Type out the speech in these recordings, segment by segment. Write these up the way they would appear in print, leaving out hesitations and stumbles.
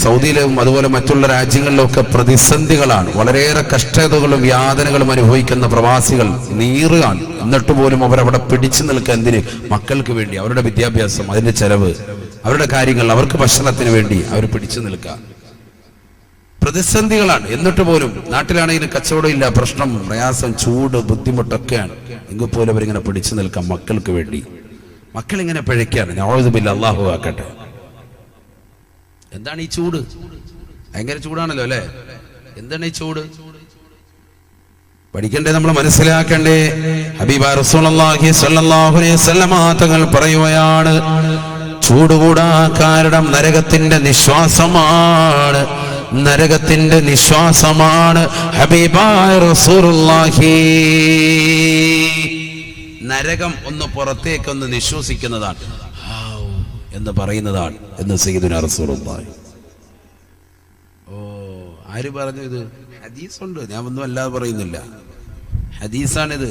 സൗദിയിലും അതുപോലെ മറ്റുള്ള രാജ്യങ്ങളിലൊക്കെ പ്രതിസന്ധികളാണ്. വളരെയേറെ കഷ്ടതകളും യാതനകളും അനുഭവിക്കുന്ന പ്രവാസികൾ നീറുകയാണ്. എന്നിട്ട് പോലും അവരവിടെ പിടിച്ചു നിൽക്കുക. എന്തിന്? മക്കൾക്ക് വേണ്ടി, അവരുടെ വിദ്യാഭ്യാസം, അതിന്റെ ചെലവ്, അവരുടെ കാര്യങ്ങൾ, അവർക്ക് ഭക്ഷണത്തിന് വേണ്ടി അവർ പിടിച്ചു നിൽക്കുക. പ്രതിസന്ധികളാണ്. എന്നിട്ട് പോലും നാട്ടിലാണെങ്കിലും കച്ചവടം ഇല്ല, പ്രശ്നം, പ്രയാസം, ചൂട്, ബുദ്ധിമുട്ടൊക്കെയാണ്. എങ്കിൽ പോലും അവരിങ്ങനെ പിടിച്ചു നിൽക്കാം മക്കൾക്ക് വേണ്ടി. മക്കളിങ്ങനെ പിഴയ്ക്കാണ്. നഊദുബില്ലാ, അല്ലാഹു ആക്കട്ടെ. എന്താണ് ഈ ചൂട്? ഭയങ്കര ചൂടാണല്ലോ അല്ലെ? എന്താണ് ഈ ചൂട്? പഠിക്കണ്ടേ, നമ്മൾ മനസ്സിലാക്കണ്ടേ. ഹബീബായ റസൂലുള്ളാഹി സ്വല്ലല്ലാഹു അലൈഹി വസല്ലം തങ്ങൾ പറയുകയാണ്, ചൂട് കൂടാൻ കാരണം നരകത്തിന്റെ നിശ്വാസമാണ്. നരകത്തിന്റെ നിശ്വാസമാണ് ഹബീബായ റസൂലുള്ളാഹി. നരകം ഒന്ന് പുറത്തേക്കൊന്ന് നിശ്വസിക്കുന്നതാണ്, എന്ന് പറയുന്നതാണ് എന്ന് സയ്യിദുനാ റസൂലുള്ളാഹി. ആര് പറഞ്ഞു ഇത്? ഹദീസുണ്ട്, ഞാൻ ഒന്നും അല്ലാതെ പറയുന്നില്ല, ഹദീസാണിത്.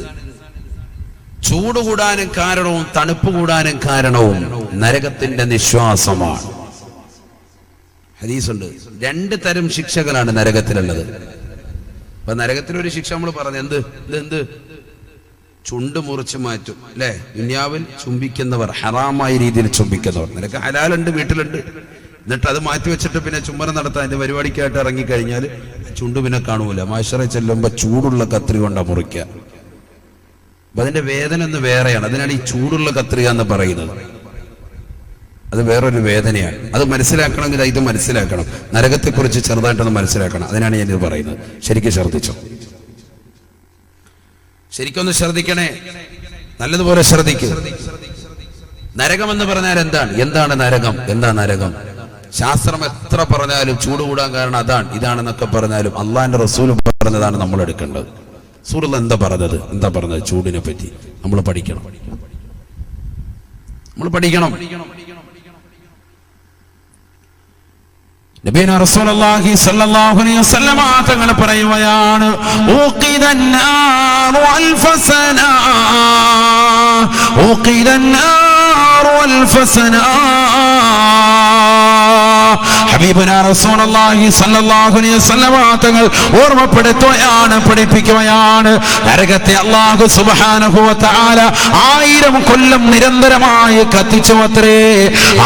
ചൂട് കൂടാനും കാരണവും തണുപ്പ് കൂടാനും കാരണവും നരകത്തിന്റെ നിശ്വാസമാണ്. ഹദീസുണ്ട്. 2 തരം ശിക്ഷകളാണ് നരകത്തിലുള്ളത്. അപ്പൊ നരകത്തിലൊരു ശിക്ഷ നമ്മൾ പറഞ്ഞു, എന്ത് ചുണ്ട് മുറിച്ച് മാറ്റും അല്ലെ? ദുനിയാവിൽ ചുംബിക്കുന്നവർ, ഹറാമായ രീതിയിൽ ചുംബിക്കുന്നവർ. നിനക്ക് ഹലാലുണ്ട്, വീട്ടിലുണ്ട്, എന്നിട്ട് അത് മാറ്റി വെച്ചിട്ട് പിന്നെ ചുംബനം നടത്താൻ അതിന്റെ പരിപാടിക്കായിട്ട് ഇറങ്ങിക്കഴിഞ്ഞാൽ ചുണ്ട് പിന്നെ കാണൂല. മാശറ ചെല്ലുമ്പോ ചൂടുള്ള കത്രി കൊണ്ടാ മുറിക്കുക. അപ്പൊ അതിന്റെ വേദന ഒന്ന് വേറെയാണ്. അതിനാണ് ഈ ചൂടുള്ള കത്രിക എന്ന് പറയുന്നത്. അത് വേറൊരു വേദനയാണ്. അത് മനസ്സിലാക്കണമെങ്കിൽ ഇത് മനസ്സിലാക്കണം. നരകത്തെക്കുറിച്ച് ചെറുതായിട്ടൊന്ന് മനസ്സിലാക്കണം. അതിനാണ് ഞാനിത് പറയുന്നത്. ശരിക്കും ശ്രദ്ധിച്ചോ, ശരിക്കൊന്ന് ശ്രദ്ധിക്കണേ, നല്ലതുപോലെ ശ്രദ്ധിക്കൂ. നരകം എന്ന് പറഞ്ഞാൽ എന്താണ് നരകം? എന്താ നരകം? ശാസ്ത്രം എത്ര പറഞ്ഞാലും ചൂട് കൂടാൻ കാരണം അതാണ് ഇതാണെന്നൊക്കെ പറഞ്ഞാലും അള്ളാന്റെ റസൂൽ പറഞ്ഞതാണ് നമ്മൾ എടുക്കേണ്ടത്. റസൂൽ എന്താ പറഞ്ഞത് ചൂടിനെ പറ്റി നമ്മൾ പഠിക്കണം. നബിയുനാ റസൂലുള്ളാഹി സ്വല്ലല്ലാഹു അലൈഹി വസല്ലം തങ്ങൾ പറയുകയാണ്, ഊഖിദന്നാറു അൽഫസനാ, ഊഖിദന്നാറു അൽഫസനാ. ഹബീബുനാ റസൂലുള്ളാഹി സ്വല്ലല്ലാഹു അലൈഹി വസല്ലം തങ്ങൾ ഓർമ്മപ്പെടുത്തുകയാണ്, പഠിപ്പിക്കുകയാണ്. നരകത്തെ അല്ലാഹു സുബ്ഹാനഹു വ തആല 1000 കൊല്ലം നിരന്തരമായി കത്തിച്ചു അത്രേ.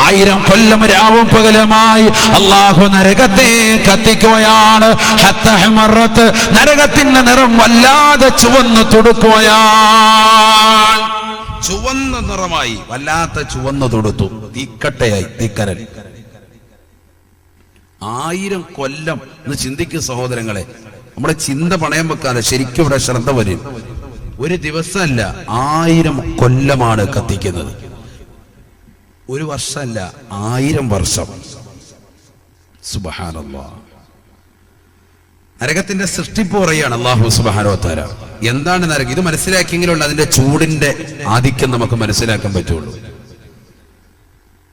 1000 കൊല്ലം രാവും പകലുമായി അല്ലാഹു നരകത്തെ കത്തിക്കുകയാണ്. ഹത്ത ഹമറത്ത്, നരകത്തിന്റെ നിറം വല്ലാതെ ചുവന്നു തുടുക്കുകയാണ്. ചുവന്ന നിറമായി, വല്ലാത്ത ചുവന്നു തുടുത്തു, തീക്കട്ടയായി, തീക്കരൽ. 1000 കൊല്ലം എന്ന് ചിന്തിക്കും സഹോദരങ്ങളെ. നമ്മുടെ ചിന്ത പണയം വെക്കാതെ ശരിക്കും ഇവിടെ ശ്രദ്ധ വരും. ഒരു ദിവസമല്ല, 1000 കൊല്ലമാണ് കത്തിക്കുന്നത്. ഒരു വർഷമല്ല, 1000 വർഷം. സുബ്ഹാനല്ലാഹ്. നരകത്തിന്റെ സൃഷ്ടിപ്പ് പറയുകയാണ് അല്ലാഹു സുബ്ഹാനഹു വ തആല. എന്താണ് നരകം? ഇത് മനസ്സിലാക്കിയെങ്കിലുള്ള അതിന്റെ ചൂടിന്റെ ആധിക്യം നമുക്ക് മനസ്സിലാക്കാൻ പറ്റുള്ളൂ.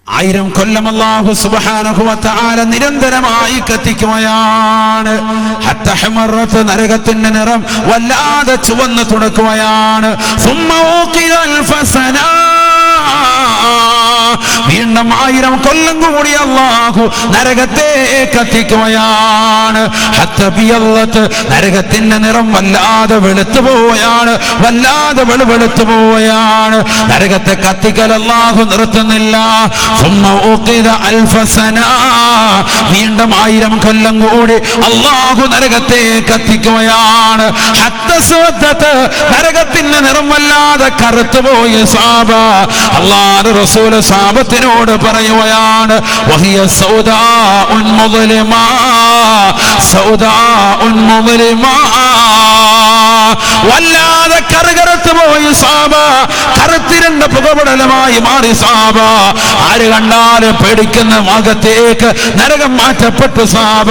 1000 കൊല്ലം അല്ലാഹു സുബ്ഹാനഹു വ തആല നിരന്തരമായി കത്തിക്കുകയാണ്. ഹത്ത ഹമറത്ത്, നരകത്തിന്റെ നിറം വല്ലാതെ ചുവന്ന് തുടുക്കുകയാണ്. സുമ്മ ഊഖിദൽ ഫസനാ, വീണ്ടും 1000 കൊല്ലം കൂടി അല്ലാഹു നരകത്തെ കത്തിക്കുകയാണ്. ഹത്ത ബിയല്ലത്ത്, നരകത്തിന്റെ നിറം വല്ലാതെ വെളുത്തു പോവുകയാണ്, വല്ലാതെ വെളുത്തു പോവുകയാണ്. നരകത്തെ കത്തിക്കൽ അല്ലാഹു നിർത്തുന്നില്ല. സുമ്മ ഊഖിദ അൽഫസനാ, വീണ്ടും 1000 കൊല്ലം കൂടി അല്ലാഹു നരകത്തെ കത്തിക്കുകയാണ്. ഹത്ത സുവദ്ദത്ത്, നരകത്തിന്റെ നിറം വല്ലാതെ കറുത്തുപോയി. സഹാബ, അല്ലാഹുവിന്റെ റസൂൽ സഹാബത്തിനോട് പറയുകയാണ്, വഹിയ സൗദാഉൻ മുദ്ലിമാ, സൗദാഉൻ മുദ്ലിമാ. വല്ലാതെ കറുകറുത്തു പോയി സഹാബ, കറുത്തിരണ്ട പുകപടലമായി മാറി സഹാബ. ആര് കണ്ടാലും പേടിക്കുന്ന ഭാഗത്തേക്ക് നരകം മാറ്റപ്പെട്ടു സഹാബ.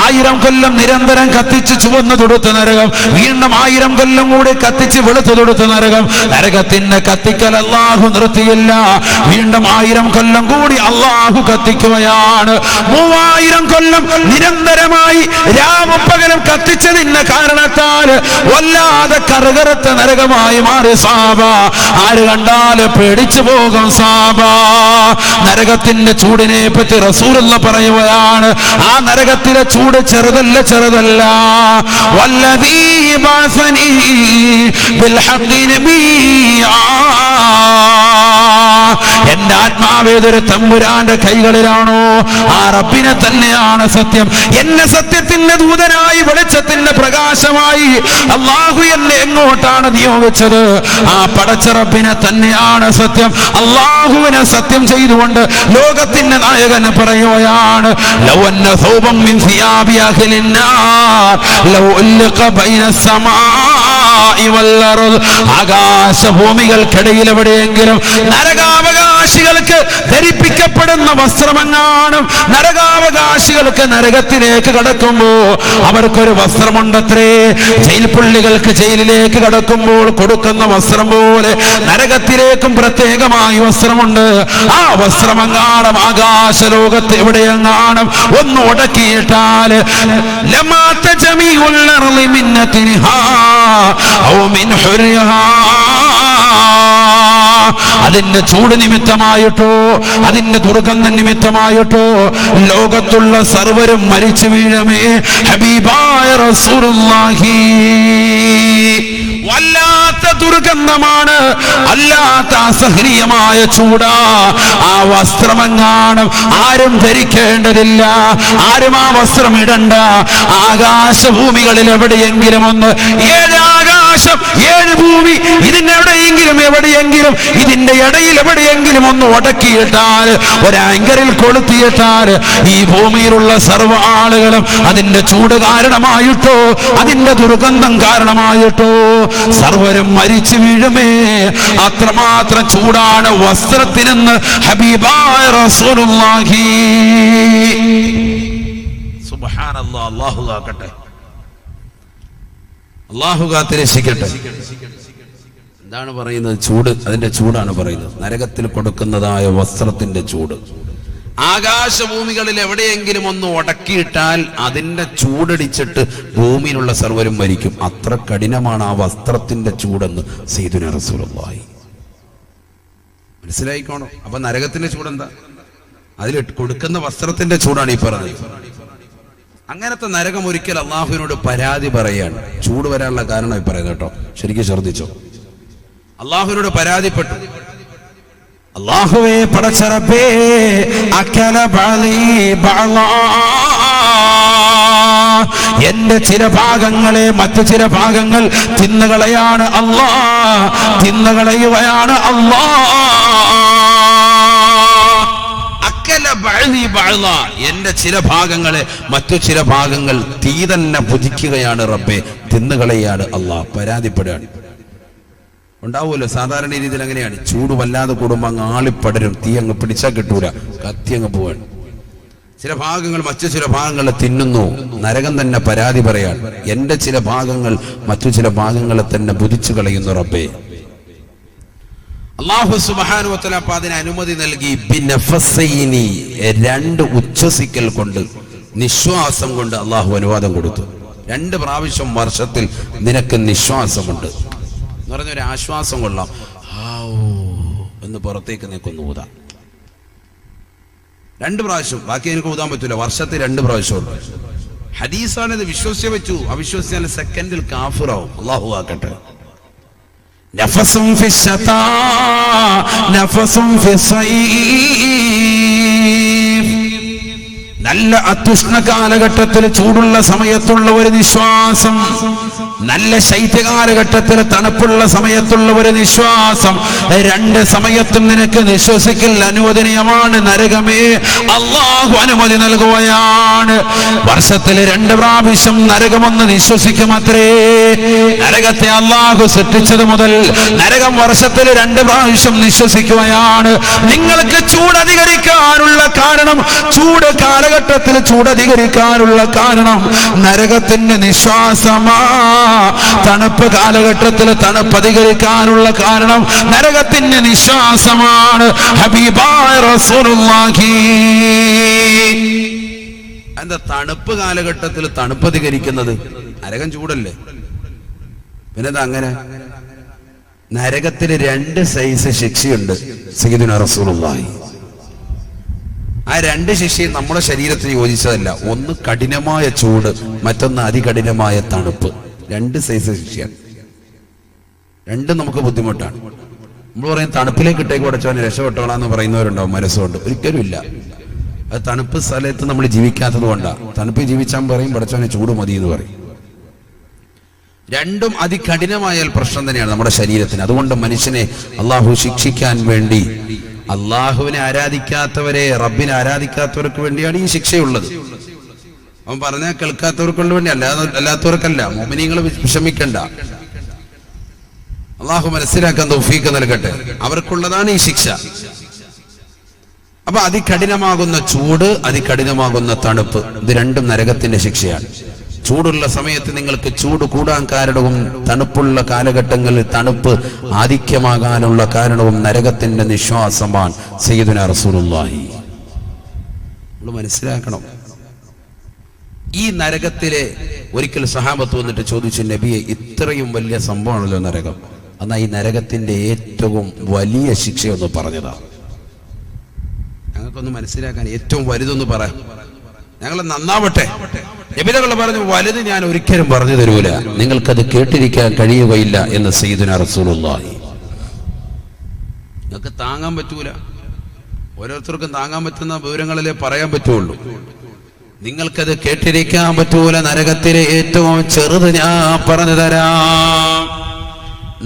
1000 കൊല്ലം നിരന്തരം കത്തിച്ച് ചുവന്നു തൊടുത്ത നരകം വീണ്ടും 1000 കൊല്ലം കൂടി കത്തിച്ച് വെളുത്തു തൊടുത്ത നരകം. നരകത്തിന്റെ കത്തിക്കൽ അല്ലാഹു നിർത്തിയില്ല. വീണ്ടും 1000 കൊല്ലം കൂടി അല്ലാഹു കത്തിക്കുകയാണ്. 3000 കൊല്ലം നിരന്തരമായി രാവും പകലും കത്തിച്ചതിന്റെ കാരണത്താൽ വല്ലാതെ കറുകറുത്ത നരകമായി മാറി സാബ. ആര് കണ്ടാല് പേടിച്ചു പോകും സാബ. നരകത്തിന്റെ ചൂടിനെ പറ്റി റസൂലുള്ള പറയുകയാണ്, ആ നരകത്തിലെ ചൂട് ചെറുതല്ല, ചെറുതല്ല. വല്ലദീ ബഅസനീ ബിൽഹഖി നബിയ്യാ, എന്റെ ആത്മാവേതൊരു തമ്പുരാന്റെ കൈകളിലാണോ ആ റബ്ബിനെ തന്നെയാണ് സത്യം. എന്നെ സത്യത്തിന്റെ ദൂതനായി, വെളിച്ചത്തിന്റെ പ്രകാശമായി അല്ലാഹു എന്നെ എങ്ങോട്ടാണ് നിയോഗിച്ചത്, ആ പടച്ച റബ്ബിനെ തന്നെയാണ് സത്യം. അല്ലാഹുവിനെ സത്യം ചെയ്തുകൊണ്ട് ലോകത്തിന്റെ നായകൻ പറയുകയാണ്, ലൗ അന്ന സൗബൻ മിൻ സിയാബി അഹ്ലിൻ നാർ ലൗ ഉൽഖ ബൈന സമാഇ വൽ അർദ്, ആകാശഭൂമികൾക്കിടയിൽ എവിടെയെങ്കിലും നരകാവകാശികൾക്ക് ധരിപ്പിക്കപ്പെടുന്ന വസ്ത്രമെങ്ങാനും, നരകാവകാശികൾക്ക് നരകത്തിലേക്ക് കടക്കുമ്പോ അവർക്കൊരു വസ്ത്രമുണ്ടത്രേ. ജയിൽ പുള്ളികൾക്ക് ജയിലിലേക്ക് കടക്കുമ്പോൾ കൊടുക്കുന്ന വസ്ത്രം പോലെ നരകത്തിലേക്കും പ്രത്യേകമായി വസ്ത്രമുണ്ട്. ആ വസ്ത്രമെങ്ങാനും ആകാശലോകത്ത് എവിടെയെങ്ങാനും ഒന്ന് ഉടക്കിയിട്ടാൽ ലമാത ജമീഉൽ അർളി മിൻ നതിഹാ ഔ മിൻ ഹുരിഹാ, അതിന്റെ ചൂട് നിമിത്തമായിട്ടോ അതിന്റെ ദുർഗന്ധ നിമിത്തമായിട്ടോ ലോകത്തുള്ള സർവരും മരിച്ചു വീഴമേ. ഹബീബായ റസൂലുള്ളാഹി, വല്ലാത്ത ദുർഗന്ധമാണ്, അല്ലാത്ത അസഹനീയമായ ചൂടാ. ആ വസ്ത്രമെങ്ങാനും ആരും ധരിക്കേണ്ടതില്ല, ആരും ആ വസ്ത്രം ഇടണ്ട. ആകാശഭൂമികളിൽ എവിടെയെങ്കിലും ഒന്ന്, ഏഴ് ആകാശം ഏഴ് ഭൂമി, എവിടെയെങ്കിലും ഇതിന്റെ ഇടയിൽ എവിടെയെങ്കിലും ഒന്ന് ഉടക്കിയിട്ടാൽ, ഒരാങ്കറിൽ കൊളുത്തിയിട്ടാൽ ഈ ഭൂമിയിലുള്ള സർവ്വ ആളുകളും അതിന്റെ ചൂട് കാരണമായിട്ടോ അതിന്റെ ദുർഗന്ധം കാരണമായിട്ടോ സർവരും മരിച്ചു വീഴുമേ. അത്രമാത്രം ചൂടാണ് വസ്ത്രത്തിനെന്ന് ഹബീബായ റസൂലുള്ളാഹി. സുബ്ഹാനല്ലാഹ്. അല്ലാഹു കാക്കട്ടെ, അല്ലാഹു കാത്തിരക്ഷിക്കട്ടെ. എന്താണ് പറയുന്നത്? ചൂട്, അതിന്റെ ചൂടാണ് പറയുന്നത്. നരകത്തിൽ കൊടുക്കുന്നതായ വസ്ത്രത്തിന്റെ ചൂട്. ആകാശഭൂമികളിൽ എവിടെയെങ്കിലും ഒന്ന് ഉടക്കിയിട്ടാൽ അതിന്റെ ചൂടടിച്ചിട്ട് ഭൂമിയിലുള്ള സർവരും മരിക്കും. അത്ര കഠിനമാണ് ആ വസ്ത്രത്തിന്റെ ചൂടെന്ന് സയ്യിദുനാ റസൂലുള്ളാഹി. മനസ്സിലായിക്കോണോ? അപ്പൊ നരകത്തിന്റെ ചൂടെന്താ? അതിൽ കൊടുക്കുന്ന വസ്ത്രത്തിന്റെ ചൂടാണ് ഈ പറഞ്ഞത്. അങ്ങനത്തെ നരകം ഒരിക്കൽ അള്ളാഹുവിനോട് പരാതി പറയാണ്. ചൂട് വരാനുള്ള കാരണം ഈ പറയുന്നത് കേട്ടോ, ശരിക്കും ശ്രദ്ധിച്ചോ. അള്ളാഹുവിനോട് പരാതിപ്പെട്ടു, അല്ലാഹുവേ പടച്ച റബ്ബേ, അകല ബഅലി ബഅലാ, എന്റെ ചില ഭാഗങ്ങളെ മറ്റു ചില ഭാഗങ്ങൾ തിന്നുകളയാണ് അല്ലാ, തിന്നുകളയുകയാണ് അല്ലാ. അകല ബഅലി ബഅലാ, എന്റെ ചില ഭാഗങ്ങളെ മറ്റു ചില ഭാഗങ്ങൾ തീ തന്നെ ഭുജിക്കുകയാണ് റബ്ബേ, തിന്നുകളയാണ് അല്ലാ. പരാതിപ്പെടുകയാണ്. ഉണ്ടാവുമല്ലോ സാധാരണ രീതിയിൽ അങ്ങനെയാണ്. ചൂട് വല്ലാതെ കൂടുമ്പോൾ അങ്ങ് ആളിപ്പടരും, തീ അങ്ങ് പിടിച്ചാൽ കിട്ടൂല, കത്തി അങ്ങ് പോവാണ്. ചില ഭാഗങ്ങൾ മറ്റു ചില ഭാഗങ്ങളെ തിന്നുന്നു. നരകം തന്നെ പരാതി പറയാണ്, എന്റെ ചില ഭാഗങ്ങൾ മറ്റു ചില ഭാഗങ്ങളെ തന്നെ ഭുജിച്ചു കളയുന്നു റബ്ബേ. അല്ലാഹു സുബ്ഹാനഹു വ തആല അപ്പോൾ അതിന് അനുമതി നൽകി. ബിനഫസൈനി, രണ്ട് ഉച്ഛസിക്കൽ കൊണ്ട്, നിശ്വാസം കൊണ്ട് അല്ലാഹു അനുവാദം കൊടുത്തു. 2 പ്രാവശ്യം വർഷത്തിൽ നിനക്ക് നിശ്വാസമുണ്ട് എന്ന് പറഞ്ഞ ഒരു ആശ്വാസം കൊള്ളാം. എന്ന് പുറത്തേക്ക് നിൽക്കുന്നു ഊതാം 2 പ്രാവശ്യം. ബാക്കി എനിക്ക് ഊതാൻ പറ്റൂല. വർഷത്തിൽ 2 പ്രാവശ്യം. ഹദീസാണിത്, വിശ്വസിച്ചേ പറ്റൂ. അവിശ്വസിച്ചാൽ സെക്കൻഡിൽ കാഫിറാവും. അല്ലാഹു ആക്കട്ടെ. നഫസും ഫിശ്ശതാ നഫസും ഫിസ്സൈഫ്, നല്ല അത്യുഷ്ണ കാലഘട്ടത്തിൽ ചൂടുള്ള സമയത്തുള്ള ഒരു നിശ്വാസം, നല്ല ശൈത്യകാലഘട്ടത്തിൽ തണുപ്പുള്ള സമയത്തുള്ള ഒരു നിശ്വാസം, 2 സമയത്തും നിനക്ക് നിശ്വസിക്കൽ അനുവദനീയമാണ്. നരകമേ, അല്ലാഹു അനുമതി നൽകുകയാണ്. വർഷത്തിൽ 2 പ്രാവശ്യം നരകമൊന്ന് നിശ്വസിക്കുമത്രേ. നരകത്തെ അല്ലാഹു സൃഷ്ടിച്ചത് മുതൽ നരകം വർഷത്തിൽ 2 പ്രാവശ്യം നിശ്വസിക്കുകയാണ്. നിങ്ങൾക്ക് ചൂടധികരിക്കാനുള്ള കാരണം, ചൂട് കാലഘട്ടത്തിൽ ചൂടധികരിക്കാനുള്ള കാരണം നരകത്തിന്റെ നിശ്വാസമാ. തണുപ്പ് കാലഘട്ടത്തിൽ തണുപ്പ് അധികരിക്കാനുള്ള കാരണം നരകത്തിന്റെ നിശ്വാസമാണ്. ഹബീബായ റസൂലുള്ളാഹി. എന്താ തണുപ്പ് കാലഘട്ടത്തിൽ തണുപ്പ് അധികരിക്കുന്നത്? നരകം ചൂടല്ലേ? പിന്നെന്താ അങ്ങനെ? നരകത്തിന് 2 സൈസ് ശിക്ഷയുണ്ട് സയ്യിദുനാ റസൂലുള്ളാഹി. ആ 2 ശിക്ഷയും നമ്മുടെ ശരീരത്തിന് യോജിച്ചതല്ല. ഒന്ന് കഠിനമായ ചൂട്, മറ്റൊന്ന് അതികഠിനമായ തണുപ്പ്. 2 സൈസ് ശിക്ഷയാണ്. രണ്ടും നമുക്ക് ബുദ്ധിമുട്ടാണ്. നമ്മൾ പറയും തണുപ്പിലേക്ക് ഇട്ടേക്ക് ഉടച്ചവന് രക്ഷപ്പെട്ടോളാന്ന് പറയുന്നവരുണ്ടാവും മനസ്സുകൊണ്ട്. ഒരിക്കലും ഇല്ല. അത് തണുപ്പ് സ്ഥലത്ത് നമ്മൾ ജീവിക്കാത്തത് കൊണ്ടാണ്. തണുപ്പിൽ ജീവിച്ചാൽ പറയും പടച്ചവനെ ചൂട് മതി എന്ന് പറയും. രണ്ടും അതികഠിനമായാൽ പ്രശ്നം തന്നെയാണ് നമ്മുടെ ശരീരത്തിന്. അതുകൊണ്ട് മനുഷ്യനെ അള്ളാഹു ശിക്ഷിക്കാൻ വേണ്ടി, അള്ളാഹുവിനെ ആരാധിക്കാത്തവരെ, റബ്ബിനെ ആരാധിക്കാത്തവർക്ക് വേണ്ടിയാണ് ഈ ശിക്ഷയുള്ളത്. അവൻ പറഞ്ഞാൽ കേൾക്കാത്തവർക്കുള്ള വേണ്ടി, അല്ലാത്തവർക്കല്ല. മുഅ്മിനീങ്ങൾ വിഷമിക്കണ്ട. അള്ളാഹു മനസ്സിലാക്കാൻ തൗഫീഖ് നൽകട്ടെ. അവർക്കുള്ളതാണ് ഈ ശിക്ഷ. അപ്പൊ അതികഠിനമാകുന്ന ചൂട്, അതികഠിനമാകുന്ന തണുപ്പ്, ഇത് രണ്ടും നരകത്തിന്റെ ശിക്ഷയാണ്. ചൂടുള്ള സമയത്ത് നിങ്ങൾക്ക് ചൂട് കൂടാൻ കാരണവും, തണുപ്പുള്ള കാലഘട്ടങ്ങളിൽ തണുപ്പ് ആധിക്യമാകാനുള്ള കാരണവും നരകത്തിന്റെ നിശ്വാസമാണ് സയ്യിദുനാ റസൂലുള്ളാഹി. നമ്മൾ മനസ്സിലാക്കണം. ഈ നരകത്തിലെ ഒരിക്കൽ സഹാബത്ത് വന്നിട്ട് ചോദിച്ചു, നബിയെ ഇത്രയും വലിയ സംഭവമാണല്ലോ നരകം, എന്നാ ഈ നരകത്തിന്റെ ഏറ്റവും വലിയ ശിക്ഷയൊന്ന് പറഞ്ഞതാ, ഞങ്ങൾക്കൊന്ന് മനസ്സിലാക്കാൻ ഏറ്റവും വലുതൊന്ന് പറ, ഞങ്ങൾ നന്നാവട്ടെ. നബിതങ്ങൾ പറഞ്ഞു, വലുത് ഞാൻ ഒരിക്കലും പറഞ്ഞു തരൂല, നിങ്ങൾക്കത് കേട്ടിരിക്കാൻ കഴിയുകയില്ല എന്ന് സയ്യിദുനാ റസൂലുള്ളാഹി. നിങ്ങൾക്ക് താങ്ങാൻ പറ്റൂല. ഓരോരുത്തർക്കും താങ്ങാൻ പറ്റുന്ന വിവരങ്ങളിലേ പറയാൻ പറ്റുള്ളൂ. നിങ്ങൾക്കത് കേട്ടിരിക്കാൻ പറ്റൂല. നരകത്തിലെ ഏറ്റവും ചെറുത് ഞാൻ പറഞ്ഞു തരാം.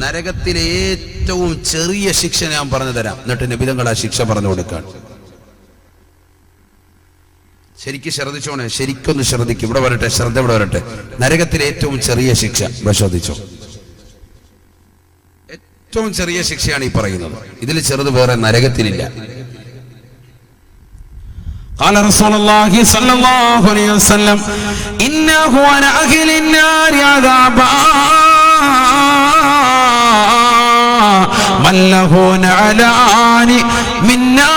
നരകത്തിലെ ഏറ്റവും ചെറിയ ശിക്ഷ ഞാൻ പറഞ്ഞു തരാം. എന്നിട്ട് നബിതങ്ങൾ ആ ശിക്ഷ പറഞ്ഞു കൊടുക്കാൻ. ശരിക്കും ശ്രദ്ധിച്ചോണേ, ശരിക്കൊന്ന് ശ്രദ്ധിക്കും. ഇവിടെ വരട്ടെ, ശ്രദ്ധ ഇവിടെ വരട്ടെ. നരകത്തിലെ ഏറ്റവും ചെറിയ ശിക്ഷ ശ്രദ്ധിച്ചോ. ഏറ്റവും ചെറിയ ശിക്ഷയാണ് ഈ പറയുന്നത്. ഇതിൽ ചെറുത് വേറെ നരകത്തിലില്ല. قال رسول الله صلى الله عليه وسلم إنه عن أهل النار عذابا من له نعلان من نار.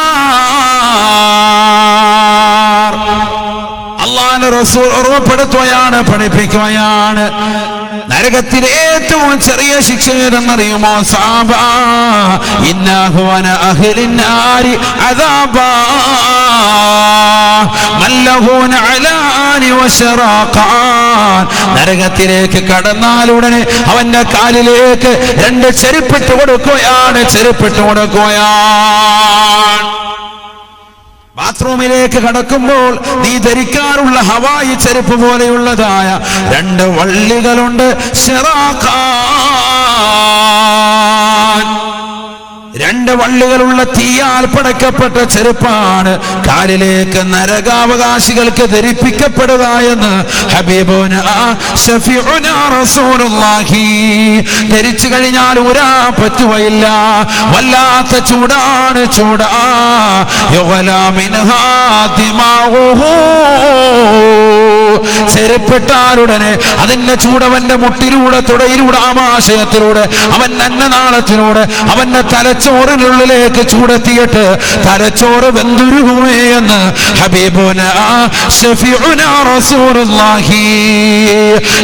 അല്ലാഹുവിന്റെ റസൂൽ ഓർമ്മപ്പെടുത്തുകയാണ്, പഠിപ്പിക്കുകയാണ്. നരകത്തിലെ ഏറ്റവും ചെറിയ ശിക്ഷ ഏതെന്നറിയുമോ സഹാബാ? ഇന്നഹു അന അഹ്ലിൻ നാരി അദാബാ മല്ലഹു നഅലാനി വശറാഖാൻ. നരകത്തിലേക്ക് കടന്നാലുടനെ അവന്റെ കാലിലേക്ക് 2 ചെരുപ്പിട്ട് കൊടുക്കുകയാണ്, ചെരുപ്പിട്ട് കൊടുക്കുകയാണ്. ബാത്റൂമിലേക്ക് കടക്കുമ്പോൾ നീ ധരിക്കാറുള്ള ഹവായി ചെരുപ്പ് പോലെയുള്ളതായ 2 വള്ളികളുണ്ട്. ശറാഖാൻ, 2 വള്ളികളുള്ള തീയാൽ പടക്കപ്പെട്ട ചെരുപ്പാണ് കാലിലേക്ക് നരകാവകാശികൾക്ക് ധരിപ്പിക്കപ്പെടുക എന്ന് ഹബീബുനാ ശഫീഉനാ റസൂലുള്ളാഹി. ധരിച്ചു കഴിഞ്ഞാൽ ഊരാ പറ്റുകയില്ല. വല്ലാത്ത ചൂടാണ്, ചൂടാ. യുഗ്ലാ മിൻഹാ ദിമാഉഹു. ചെരുപ്പിട്ടാലുടനെ അതിന്റെ ചൂടവന്റെ മുട്ടിലൂടെ, തുടയിലൂടെ, ആമാശയത്തിലൂടെ, അവന്റെ അന്നനാളത്തിലൂടെ, അവന്റെ തലച്ചോറിനുള്ളിലേക്ക് ചൂടെത്തിയിട്ട് തലച്ചോറ് വെന്തുരുകുമേ എന്ന് ഹബീബുനാ ശഫീഉനാ റസൂലുള്ളാഹി.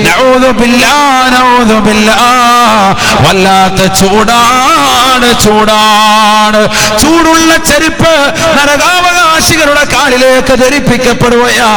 നഊദു ബില്ലാഹ്, നഊദു ബില്ലാഹ്. വല്ലാത്ത ചൂടാണ്, ചൂടാണ്. ചൂടുള്ള ചെരുപ്പ് നരകാവകാശികളുടെ കാലിലേക്ക് ധരിപ്പിക്കപ്പെടുകയാ.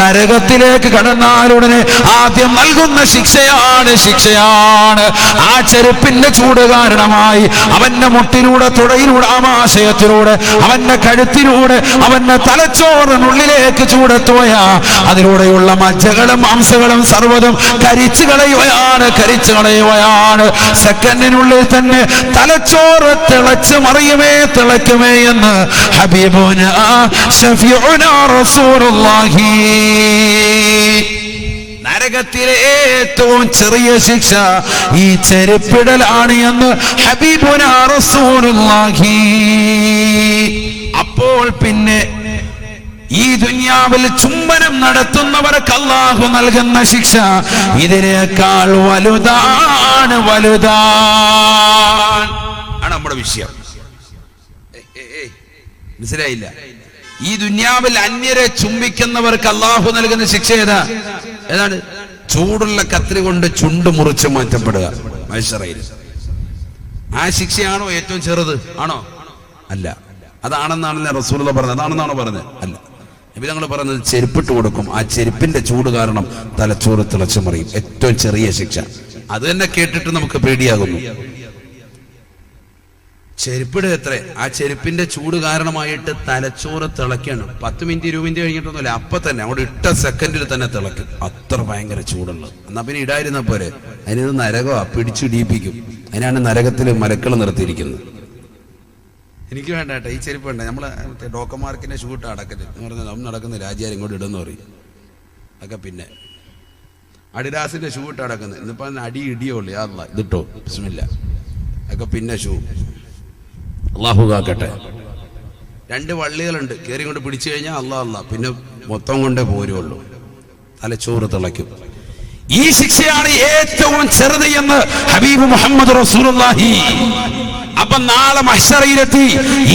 നരകത്തിലേക്ക് കടന്നാലുടനെ ആദ്യം നൽകുന്ന ശിക്ഷയാണ്, ശിക്ഷയാണ്. ആ ചെരുപ്പിന്റെ ചൂട് കാരണമായി അവന്റെ മുട്ടിലൂടെ, തുടയിലൂടെ, ആമാശയത്തിലൂടെ, അവന്റെ കഴുത്തിലൂടെ, അവന്റെ തലച്ചോറിനുള്ളിലേക്ക് ചൂടെത്തുകയാ. അതിലൂടെയുള്ള മജ്ജകളും മാംസങ്ങളും സർവ്വതും കരിച്ചു കളയുകയാണ്, കരിച്ചു കളയുകയാണ്. സെക്കൻഡിനുള്ളിൽ തന്നെ തലച്ചോറ് തിളച്ച് മറിയുമേ, തിളക്കുമേ എന്ന് ഹബീബുനാ ശഫീഉനാ റസൂലുള്ളാഹി. നരകത്തിലെ ഏറ്റവും ചെറിയ ശിക്ഷ ഈ ചെരുപ്പിടലാണ് എന്ന് ഹബീബുനാ റസൂലുള്ളാഹി. അപ്പോൾ പിന്നെ ഈ ദുനിയാവിൽ ചുംബനം നടത്തുന്നവർക്ക് അല്ലാഹു നൽകുന്ന ശിക്ഷ ഇതിനേക്കാൾ വലുതാണ്, വലുതാണ്. ആണ് നമ്മുടെ വിഷയം. മനസ്സിലായില്ല? ഈ ദുനിയാവിൽ അന്യരെ ചുംബിക്കുന്നവർക്ക് അല്ലാഹു നൽകുന്ന ശിക്ഷ ഏതാണ്? ചൂടുള്ള കത്രി കൊണ്ട് ചുണ്ട് മുറിച്ച് മാറ്റപ്പെടുക. മഹ്ശറയിൽ. ആ ശിക്ഷയാണോ ഏറ്റവും ചെറുത്? ആണോ? അല്ല. അതാണെന്നാണല്ലേ റസൂലുള്ളാഹി പറഞ്ഞത്? അതാണെന്നാണോ പറഞ്ഞത്? അല്ല. നബി തങ്ങൾ പറഞ്ഞത് ചെരുപ്പിട്ട് കൊടുക്കും. ആ ചെരുപ്പിന്റെ ചൂട് കാരണം തലച്ചോറ് തിളച്ചു മറിയും. ഏറ്റവും ചെറിയ ശിക്ഷ. അത് തന്നെ കേട്ടിട്ട് നമുക്ക് പേടിയാകുന്നു. ചെരുപ്പിടുക എത്ര? ആ ചെരുപ്പിന്റെ ചൂട് കാരണമായിട്ട് തലച്ചോറ് തിളയ്ക്കാണ്. 10 മിനിറ്റ് 20 മിനിറ്റ് കഴിഞ്ഞിട്ടൊന്നുമില്ല, അപ്പൊ തന്നെ അവിടെ ഇട്ട സെക്കൻഡിൽ തന്നെ തിളയ്ക്കും. അത്ര ഭയങ്കര ചൂടുള്ളത്. എന്നാ പിന്നെ ഇടായിരുന്ന പോരെ. അതിനിത് നരകമാ, പിടിച്ചിടിയിപ്പിക്കും. അതിനാണ് നരകത്തിൽ മലക്കൾ നിർത്തിയിരിക്കുന്നത്. എനിക്ക് വേണ്ട കേട്ടോ, ഈ ചെരുപ്പ് വേണ്ട. നമ്മളെ ഡോക്കന്മാർക്കിന്റെ ഷൂ ഇട്ട് അടക്കല് എന്ന് പറഞ്ഞാൽ നമ്മൾ നടക്കുന്ന രാജ്യാരും ഇങ്ങോട്ട് ഇടുന്ന പറയും. അതൊക്കെ പിന്നെ അഡിഡാസിന്റെ ഷൂ ഇട്ട് അടക്കുന്നത്. ഇന്നിപ്പോ അടി ഇടിയോളൂ. യാ ഇതിട്ടോ ബിസ്മില്ലാ. അതൊക്കെ പിന്നെ ഷൂ. അള്ളാഹു കാക്കട്ടെ. 2 വള്ളികളുണ്ട്, കയറി കൊണ്ട് പിടിച്ചു കഴിഞ്ഞാൽ അല്ലാ പിന്നെ മൊത്തം കൊണ്ടേ പോരുള്ളൂ. തലച്ചോറ് തിളയ്ക്കും. ഈ ശിക്ഷയാണ് ഏറ്റവും ചെറുത് എന്ന് ഹബീബ് മുഹമ്മദ് റസൂലുള്ളാഹി. അപ്പൊ നാളെ മഹ്ശറയിലെത്തി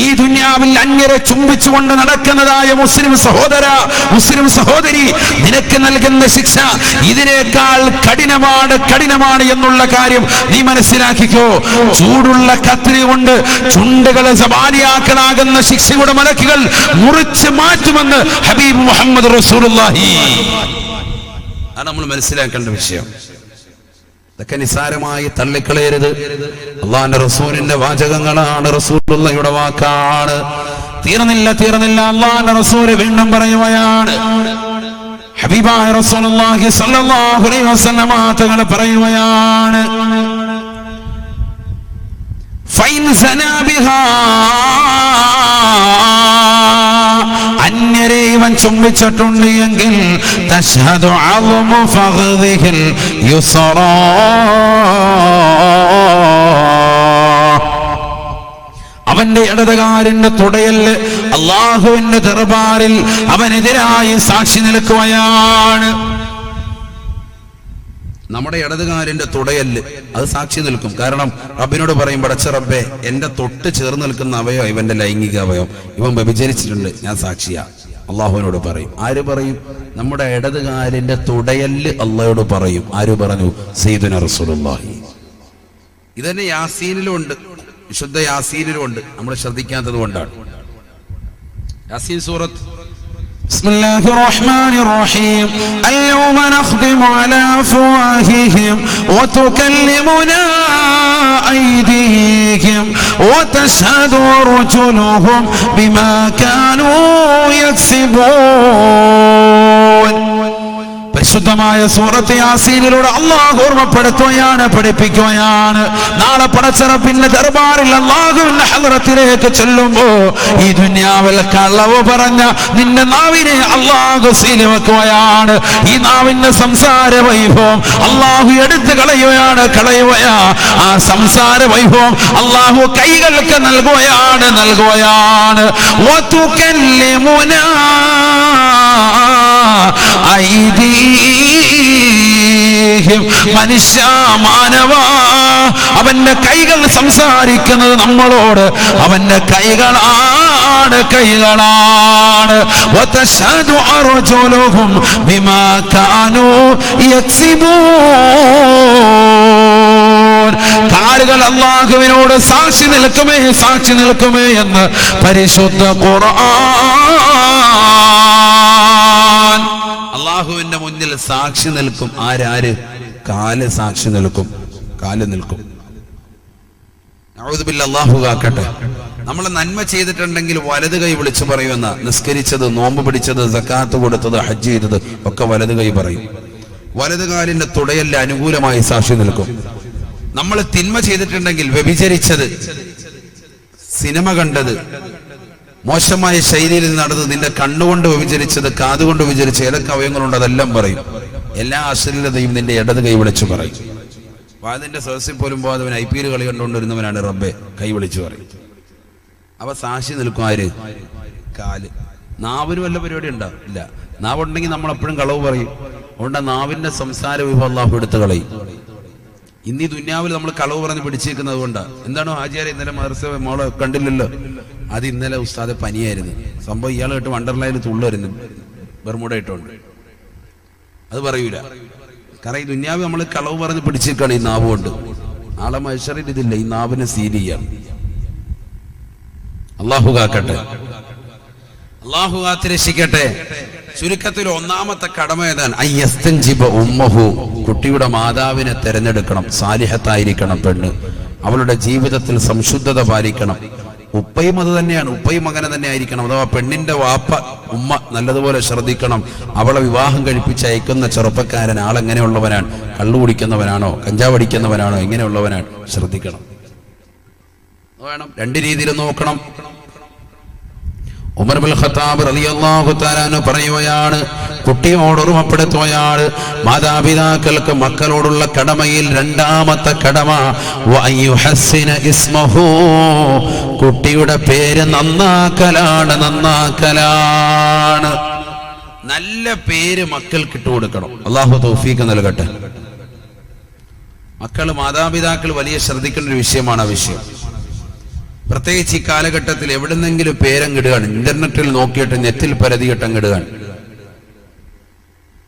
ഈ ദുനിയാവിൽ അന്യരെ ചുംബിച്ചുകൊണ്ട് നടക്കുന്നതായ മുസ്ലിം സഹോദര, മുസ്ലിം സഹോദരി, നിനക്ക് നൽകുന്ന ശിക്ഷ ഇതിനേക്കാൾ കഠിനമാണ് എന്നുള്ള കാര്യം നീ മനസ്സിലാക്കിക്കോ. ചൂടുള്ള കത്രി കൊണ്ട് ചുണ്ടുകളെ സവാരിയാക്കലാകുന്ന ശിക്ഷയുടെ മലക്കുകൾ മുറിച്ച് മാറ്റുമെന്ന് ഹബീബ് മുഹമ്മദ് റസൂലുള്ളാഹി. അത് നമ്മൾ മനസ്സിലാക്കേണ്ട വിഷയം. ഇതൊക്കെ നിസാരമായി തള്ളിക്കളയരുത്. അള്ളാന്റെ റസൂലിന്റെ വാചകങ്ങളാണ്, റസൂലുള്ളാഹിയുടെ വാക്കാണ്. തീർന്നില്ല. അള്ളാന്റെ റസൂല് വീണ്ടും പറയുകയാണ്. ഹബീബായ റസൂലുള്ളാഹി സ്വല്ലല്ലാഹു അലൈഹി വസല്ലം തങ്ങൾ പറയുകയാണ്, ഫൈൻ സനാ ബിഹാ, അന്യരെ ഇവൻ ചുംബിച്ചിട്ടുണ്ട് എങ്കിൽ തശ്ഹദു അളമു ഫഖദിഹിൽ യുസ്റാ, അവന്റെ ഇടതുകാലിന്റെ തുടയല് അല്ലാഹുവിന്റെ ദർബാറിൽ അവനെതിരായി സാക്ഷി നിൽക്കുകയാണ്. നമ്മുടെ ഇടതുകാലിന്റെ തുടയല് അത് സാക്ഷി നിൽക്കും. കാരണം റബ്ബിനോട് പറയും, പടച്ച റബ്ബേ, എന്റെ തൊട്ട് ചേർന്ന് നിൽക്കുന്ന അവയോ ഇവന്റെ ലൈംഗിക അവയോ, ഇവൻ വ്യഭിചരിച്ചിട്ടുണ്ട്, ഞാൻ സാക്ഷിയാ. അള്ളാഹുവിനോട് പറയും. ആര് പറയും? നമ്മുടെ ഇടതുകാലിന്റെ തുടയല് അള്ളാഹോട് പറയും. ആര് പറഞ്ഞു? സയ്യിദുനാ റസൂലുള്ളാഹി. ഇതന്നെ യാസീനിലും ഉണ്ട്, വിശുദ്ധ യാസീനിലും ഉണ്ട്. നമ്മൾ ശ്രദ്ധിക്കാത്തത് കൊണ്ടാണ്. യാസീൻ സൂറത്ത് بسم الله الرحمن الرحيم اليوم نختم على أفواههم وتكلمنا أيديهم وتشهد أرجلهم بما كانوا يكسبون. പരിശുദ്ധമായ സൂറത്ത് യാസീനിലൂടെ അല്ലാഹു ഓർമ്മപ്പെടുത്തുകയാണ്, പഠിപ്പിക്കുകയാണ്. നാളെ പടച്ചറപ്പിന്റെ ദർബാറിൽ അല്ലാഹുവിന്റെ ഹദ്റത്തിലേക്ക് ചെല്ലുമ്പോ ഈ ദുനിയാവിൽ കളവ് പറഞ്ഞ നിന്റെ നാവിനെ അല്ലാഹു സീല് വെക്കുകയാണ്. ഈ നാവിന്റെ സംസാര വൈഭവം അല്ലാഹു എടുത്ത് കളയുകയാണ്. ആ സംസാര വൈഭവം അല്ലാഹു കൈകൾക്ക് നൽകുകയാണ്. വതുകല്ലിമുനാ മനുഷ്യ, മാനവ, അവന്റെ കൈകൾ സംസാരിക്കുന്നത് നമ്മളോട്. അവന്റെ കൈകളാണ്. വതശഹദു അർജുലുഹും ബിമാ കാനൂ യക്സിബൂൻ. കാലുകൾ അല്ലാഹുവിനോട് സാക്ഷി നിൽക്കുമേ എന്ന് പരിശുദ്ധ ഖുർആൻ. അള്ളാഹുവിന്റെ മുന്നിൽ സാക്ഷി നിൽക്കും. ആര്? കാല് സാക്ഷി നിൽക്കും. അല്ലാഹു കാക്കട്ടെ. നമ്മൾ നന്മ ചെയ്തിട്ടുണ്ടെങ്കിൽ വലത് കൈ വിളിച്ചു പറയുമെന്ന, നിസ്കരിച്ചത്, നോമ്പ് പിടിച്ചത്, സക്കാത്ത് കൊടുത്തത്, ഹജ്ജ് ചെയ്തത് ഒക്കെ വലത് കൈ പറയും. വലത് കാലിന്റെ തുടയല്ല അനുകൂലമായി സാക്ഷി നിൽക്കും. നമ്മൾ തിന്മ ചെയ്തിട്ടുണ്ടെങ്കിൽ, വ്യഭിചരിച്ചത്, സിനിമ കണ്ടത്, മോശമായ ശൈലിയിൽ നടന്നത്, നിന്റെ കണ്ണുകൊണ്ട് വ്യഭിചരിച്ചത്, കാതുകൊണ്ട് വ്യഭിചരിച്ച ഏതൊക്കെ അവയവങ്ങളുണ്ട് അതെല്ലാം പറയും. എല്ലാ അശ്ലീലതയും നിന്റെ ഇടത് കൈ വിളിച്ചു പറയും. വാതിന്റെ സദസ്സിൽ പോലും പോകാതെ IPL കളി കണ്ടുകൊണ്ടിരുന്നവനാണ് റബ്ബെ, കൈ വിളിച്ചു പറയും. അവ സാക്ഷി നിൽക്കും. ആര്? കാല്. നാവിന് വല്ല പരിപാടി ഉണ്ടോ? ഇല്ല. നാവുണ്ടെങ്കിൽ നമ്മൾ എപ്പോഴും കളവ് പറയും. അതുകൊണ്ട് നാവിന്റെ സംസാര വിഭവം അല്ലാഹു എടുത്ത് കളയും. ഇന്നീ ദുന്യാവിൽ നമ്മൾ കളവ് പറഞ്ഞ് പിടിച്ചേക്കുന്നത് കൊണ്ടാണ്. എന്താണോ ഹാജിയാരെ ഇന്നലെ മദ്രസ മോളെ കണ്ടില്ലല്ലോ, അത് ഇന്നലെ ഉസ്താദെ പനിയായിരുന്നു. സംഭവം ഇയാളായിട്ട് വണ്ടർലായിൽ തുള്ളുമായിരുന്നു, ബർമുഡ ഇട്ടുകൊണ്ട്. അത് പറയൂല. കാരണം ഈ ദുന്യാവിൽ നമ്മൾ കളവ് പറഞ്ഞ് പിടിച്ചേക്കാണ് ഈ നാവ് കൊണ്ട്. നാളെ മഹ്ശറിൽ ഇതില്ല, ഈ നാവിന് സീലിയാണ്. അള്ളാഹു കാക്കട്ടെ, അള്ളാഹു കാത്തിരക്ഷിക്കട്ടെ. ചുരുക്കത്തിൽ ഒന്നാമത്തെ കടമ ഏതാണ്? അയ്യസ്തൻജിബ ഉമ്മഹു, കുട്ടിയുടെ മാതാവിനെ തെരഞ്ഞെടുക്കണം. സാലിഹത്തായിരിക്കണം പെണ്ണ്, അവളുടെ ജീവിതത്തിൽ സംശുദ്ധത പാലിക്കണം. ഉപ്പയും അത് തന്നെയാണ്, ഉപ്പയും അങ്ങനെ തന്നെ ആയിരിക്കണം. അഥവാ പെണ്ണിന്റെ വാപ്പ ഉമ്മ നല്ലതുപോലെ ശ്രദ്ധിക്കണം. അവളെ വിവാഹം കഴിപ്പിച്ച് അയക്കുന്ന ചെറുപ്പക്കാരൻ ആളെങ്ങനെയുള്ളവനാണ്? കള്ളു കുടിക്കുന്നവനാണോ, കഞ്ചാവ് അടിക്കുന്നവനാണോ, എങ്ങനെയുള്ളവനാണ് ശ്രദ്ധിക്കണം. വേണം, രണ്ട് രീതിയിൽ നോക്കണം. ഉമർ ഇബ്നുൽ ഖത്താബ് റളിയല്ലാഹു തആല അൻഹു പറയുകയാണ്, കുട്ടിയോട് ഓർമ്മപ്പെടുത്തുകയാണ്, മാതാപിതാക്കൾക്ക് മക്കളോടുള്ള കടമയിൽ രണ്ടാമത്തെ കടമ വയുഹസ്സിന ഇസ്മഹു, കുട്ടിയുടെ പേര് നന്നാക്കലാണ്. നല്ല പേര് മക്കൾക്ക് ഇട്ടു കൊടുക്കണം. അല്ലാഹു തൗഫീഖ് നൽകട്ടെ. മക്കൾ മാതാപിതാക്കൾ വലിയ ശ്രദ്ധിക്കേണ്ട ഒരു വിഷയമാണ് ആ വിഷയം. പ്രത്യേകിച്ച് ഈ കാലഘട്ടത്തിൽ എവിടുന്നെങ്കിലും പേരങ്ങിടുകയാണ്, ഇന്റർനെറ്റിൽ നോക്കിയിട്ട് നെറ്റിൽ പരതിയിട്ടങ്ങിടുകയാണ്.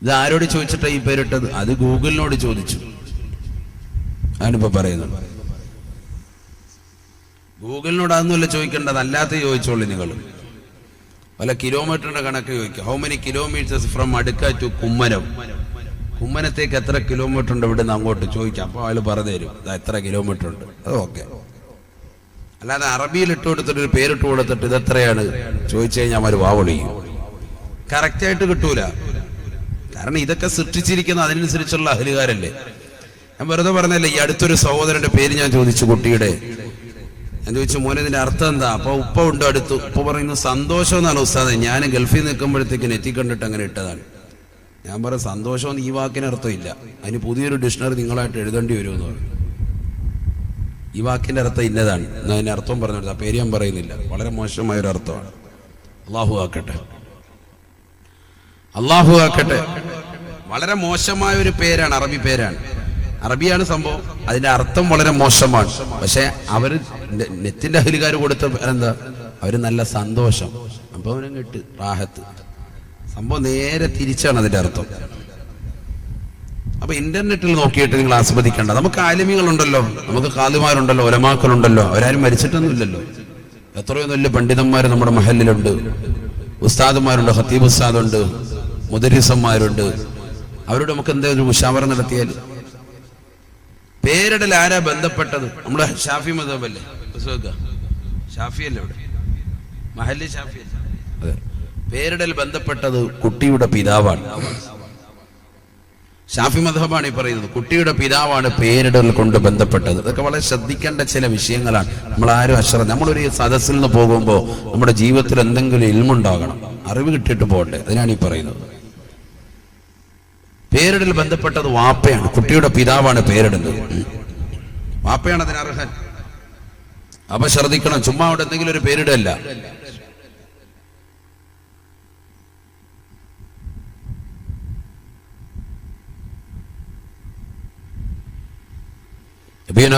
ഇത് ആരോട് ചോദിച്ചിട്ടാ ഈ പേരിട്ടത്? അത് ഗൂഗിളിനോട് ചോദിച്ചു. ഞാനിപ്പോ പറയുന്നത് ഗൂഗിളിനോട് അതൊന്നുമല്ല ചോദിക്കേണ്ടത്, അല്ലാത്ത ചോദിച്ചോളൂ. നിങ്ങൾ പല കിലോമീറ്ററിന്റെ കണക്ക് ചോദിക്കുക. ഹൗ മെനി കിലോമീറ്റേഴ്സ് ഫ്രം അടുക്ക ടു കുമ്മനം, കുമ്മനത്തേക്ക് എത്ര കിലോമീറ്റർ ഉണ്ട് ഇവിടുന്ന് അങ്ങോട്ട് ചോദിക്കാം. അപ്പോൾ അയാൾ പറഞ്ഞു തരും എത്ര കിലോമീറ്റർ ഉണ്ട്. അത് ഓക്കെ. അല്ലാതെ അറബിയിൽ ഇട്ട് കൊടുത്തിട്ട് ഒരു പേരിട്ട് കൊടുത്തിട്ട് ഇതെത്രയാണ് ചോദിച്ചു കഴിഞ്ഞാൽ അവർ വാവൊളിയും. കറക്റ്റായിട്ട് കിട്ടൂല. കാരണം ഇതൊക്കെ സൃഷ്ടിച്ചിരിക്കുന്ന അതിനനുസരിച്ചുള്ള അഹലുകാരല്ലേ. ഞാൻ വെറുതെ പറഞ്ഞല്ലേ, ഈ അടുത്തൊരു സഹോദരന്റെ പേര് ഞാൻ ചോദിച്ചു, കുട്ടിയുടെ. ഞാൻ ചോദിച്ചു, മോനെ ഇതിന്റെ അർത്ഥം എന്താ? അപ്പൊ ഉപ്പ ഉണ്ട് അടുത്ത്. ഉപ്പ പറയുന്നു സന്തോഷം എന്നാണ് ഉസ്താദെ, ഞാൻ ഗൾഫിൽ നിൽക്കുമ്പോഴത്തേക്ക് നെറ്റി കണ്ടിട്ട് അങ്ങനെ ഇട്ടതാണ്. ഞാൻ പറയാം, സന്തോഷം എന്ന് ഈ വാക്കിന് അർത്ഥം ഇല്ല, അതിന് പുതിയൊരു ഡിക്ഷണറി നിങ്ങളായിട്ട് എഴുതേണ്ടി വരുമെന്ന് പറഞ്ഞു. ഈ വാക്കിന്റെ അർത്ഥം ഇന്നതാണ്. എന്നാൽ അതിന്റെ അർത്ഥം പറഞ്ഞു, ആ പേര് ഞാൻ പറയുന്നില്ല, വളരെ മോശമായൊരു അർത്ഥമാണ്. അള്ളാഹു ആക്കട്ടെ, അള്ളാഹു ആക്കട്ടെ. വളരെ മോശമായ ഒരു പേരാണ്, അറബി പേരാണ്, അറബിയാണ് സംഭവം. അതിന്റെ അർത്ഥം വളരെ മോശമാണ്. പക്ഷെ അവര് നെറ്റിന്റെ അഹലുകാർ കൊടുത്ത എന്താ, അവര് നല്ല സന്തോഷം, അപ്പൊ അവനും കിട്ട് റാഹത്ത്. സംഭവം നേരെ തിരിച്ചാണ് അതിന്റെ അർത്ഥം. അപ്പൊ ഇന്റർനെറ്റിൽ നോക്കിയിട്ട് നിങ്ങൾ ആസ്വദിക്കേണ്ട. നമുക്ക് ആലിമികളുണ്ടല്ലോ, നമുക്ക് ഖാദിമാരുണ്ടല്ലോ, ഉലമാക്കളുണ്ടല്ലോ, അവരാരും മരിച്ചിട്ടൊന്നുമില്ലല്ലോ. എത്രയോ വലിയ പണ്ഡിതന്മാർ നമ്മുടെ മഹലിലുണ്ട്, ഉസ്താദുമാരുണ്ട്, ഖത്തീബ് ഉസ്താദുണ്ട്, മുദരിസന്മാരുണ്ട്. അവരോട് നമുക്ക് എന്തെങ്കിലും ഒരു മുശാവറ നടത്തിയാൽ. പേരിടൽ ആരാ ബന്ധപ്പെട്ടത്? നമ്മുടെ ഷാഫി മദ്ഹബല്ലേ, ഷാഫി അല്ലേ ഇവിടെ മഹല്ലി ഷാഫി അല്ലേ? അതെ. പേരിടൽ ബന്ധപ്പെട്ടത് കുട്ടിയുടെ പിതാവാണ്. ഷാഫി മദ്ഹബാണ് ഈ പറയുന്നത്. കുട്ടിയുടെ പിതാവാണ് പേരിടൽ കൊണ്ട് ബന്ധപ്പെട്ടത്. ഇതൊക്കെ വളരെ ശ്രദ്ധിക്കേണ്ട ചില വിഷയങ്ങളാണ്. നമ്മളാരും നമ്മളൊരു സദസ്സിൽ നിന്ന് പോകുമ്പോൾ നമ്മുടെ ജീവിതത്തിൽ എന്തെങ്കിലും ഇൽമുണ്ടാകണം, അറിവ് കിട്ടിയിട്ട് പോകണ്ടേ, അതിനാണ് ഈ പറയുന്നത്. പേരിടൽ ബന്ധപ്പെട്ടത് വാപ്പയാണ്, കുട്ടിയുടെ പിതാവാണ് പേരിടുന്നത്. വാപ്പയാണ് അതിനർഹൻ. അപ്പൊ ശ്രദ്ധിക്കണം, ചുമ്മാ അവിടെ എന്തെങ്കിലും ഒരു പേരിടല്ല.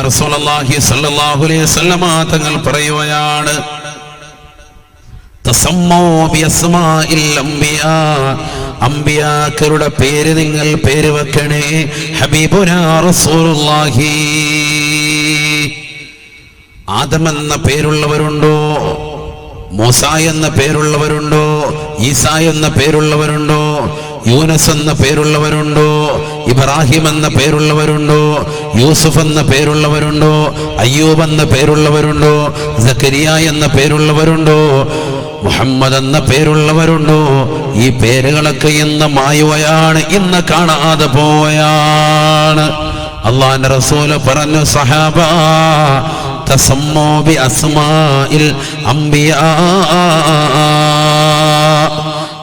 റസൂലുള്ളാഹി സ്വല്ലല്ലാഹു അലൈഹി വസല്ലമ തങ്ങൾ പറയുകയാണ്, തസമ്മൂ ബിഅസ്മാഇൽ അംബിയാ, അംബിയാക്കളുടെ പേര് നിങ്ങൾ പേര് വെക്കണേ. ഹബീബുനാ റസൂലുള്ളാഹി, ആദം എന്ന പേരുള്ളവരുണ്ടോ? മൂസ എന്ന പേരുള്ളവരുണ്ടോ? ഈസാ എന്ന പേരുള്ളവരുണ്ടോ? യൂനസ് എന്ന പേരുള്ളവരുണ്ടോ? ഇബ്രാഹിം എന്ന പേരുള്ളവരുണ്ടോ? യൂസുഫ് എന്ന പേരുള്ളവരുണ്ടോ? അയ്യൂബ് എന്ന പേരുള്ളവരുണ്ടോ? സക്കരിയ എന്ന പേരുള്ളവരുണ്ടോ? മുഹമ്മദ് എന്ന പേരുള്ളവരുണ്ടോ? ഈ പേരുകളൊക്കെ ഇന്ന് മായുകയാണ്, ഇന്ന് കാണാതെ പോയാണ്. അള്ളാഹുവിന്റെ റസൂൽ പറഞ്ഞു, സഹാബ തസമ്മൂ ബി അസ്മാഇൽ അംബിയാ,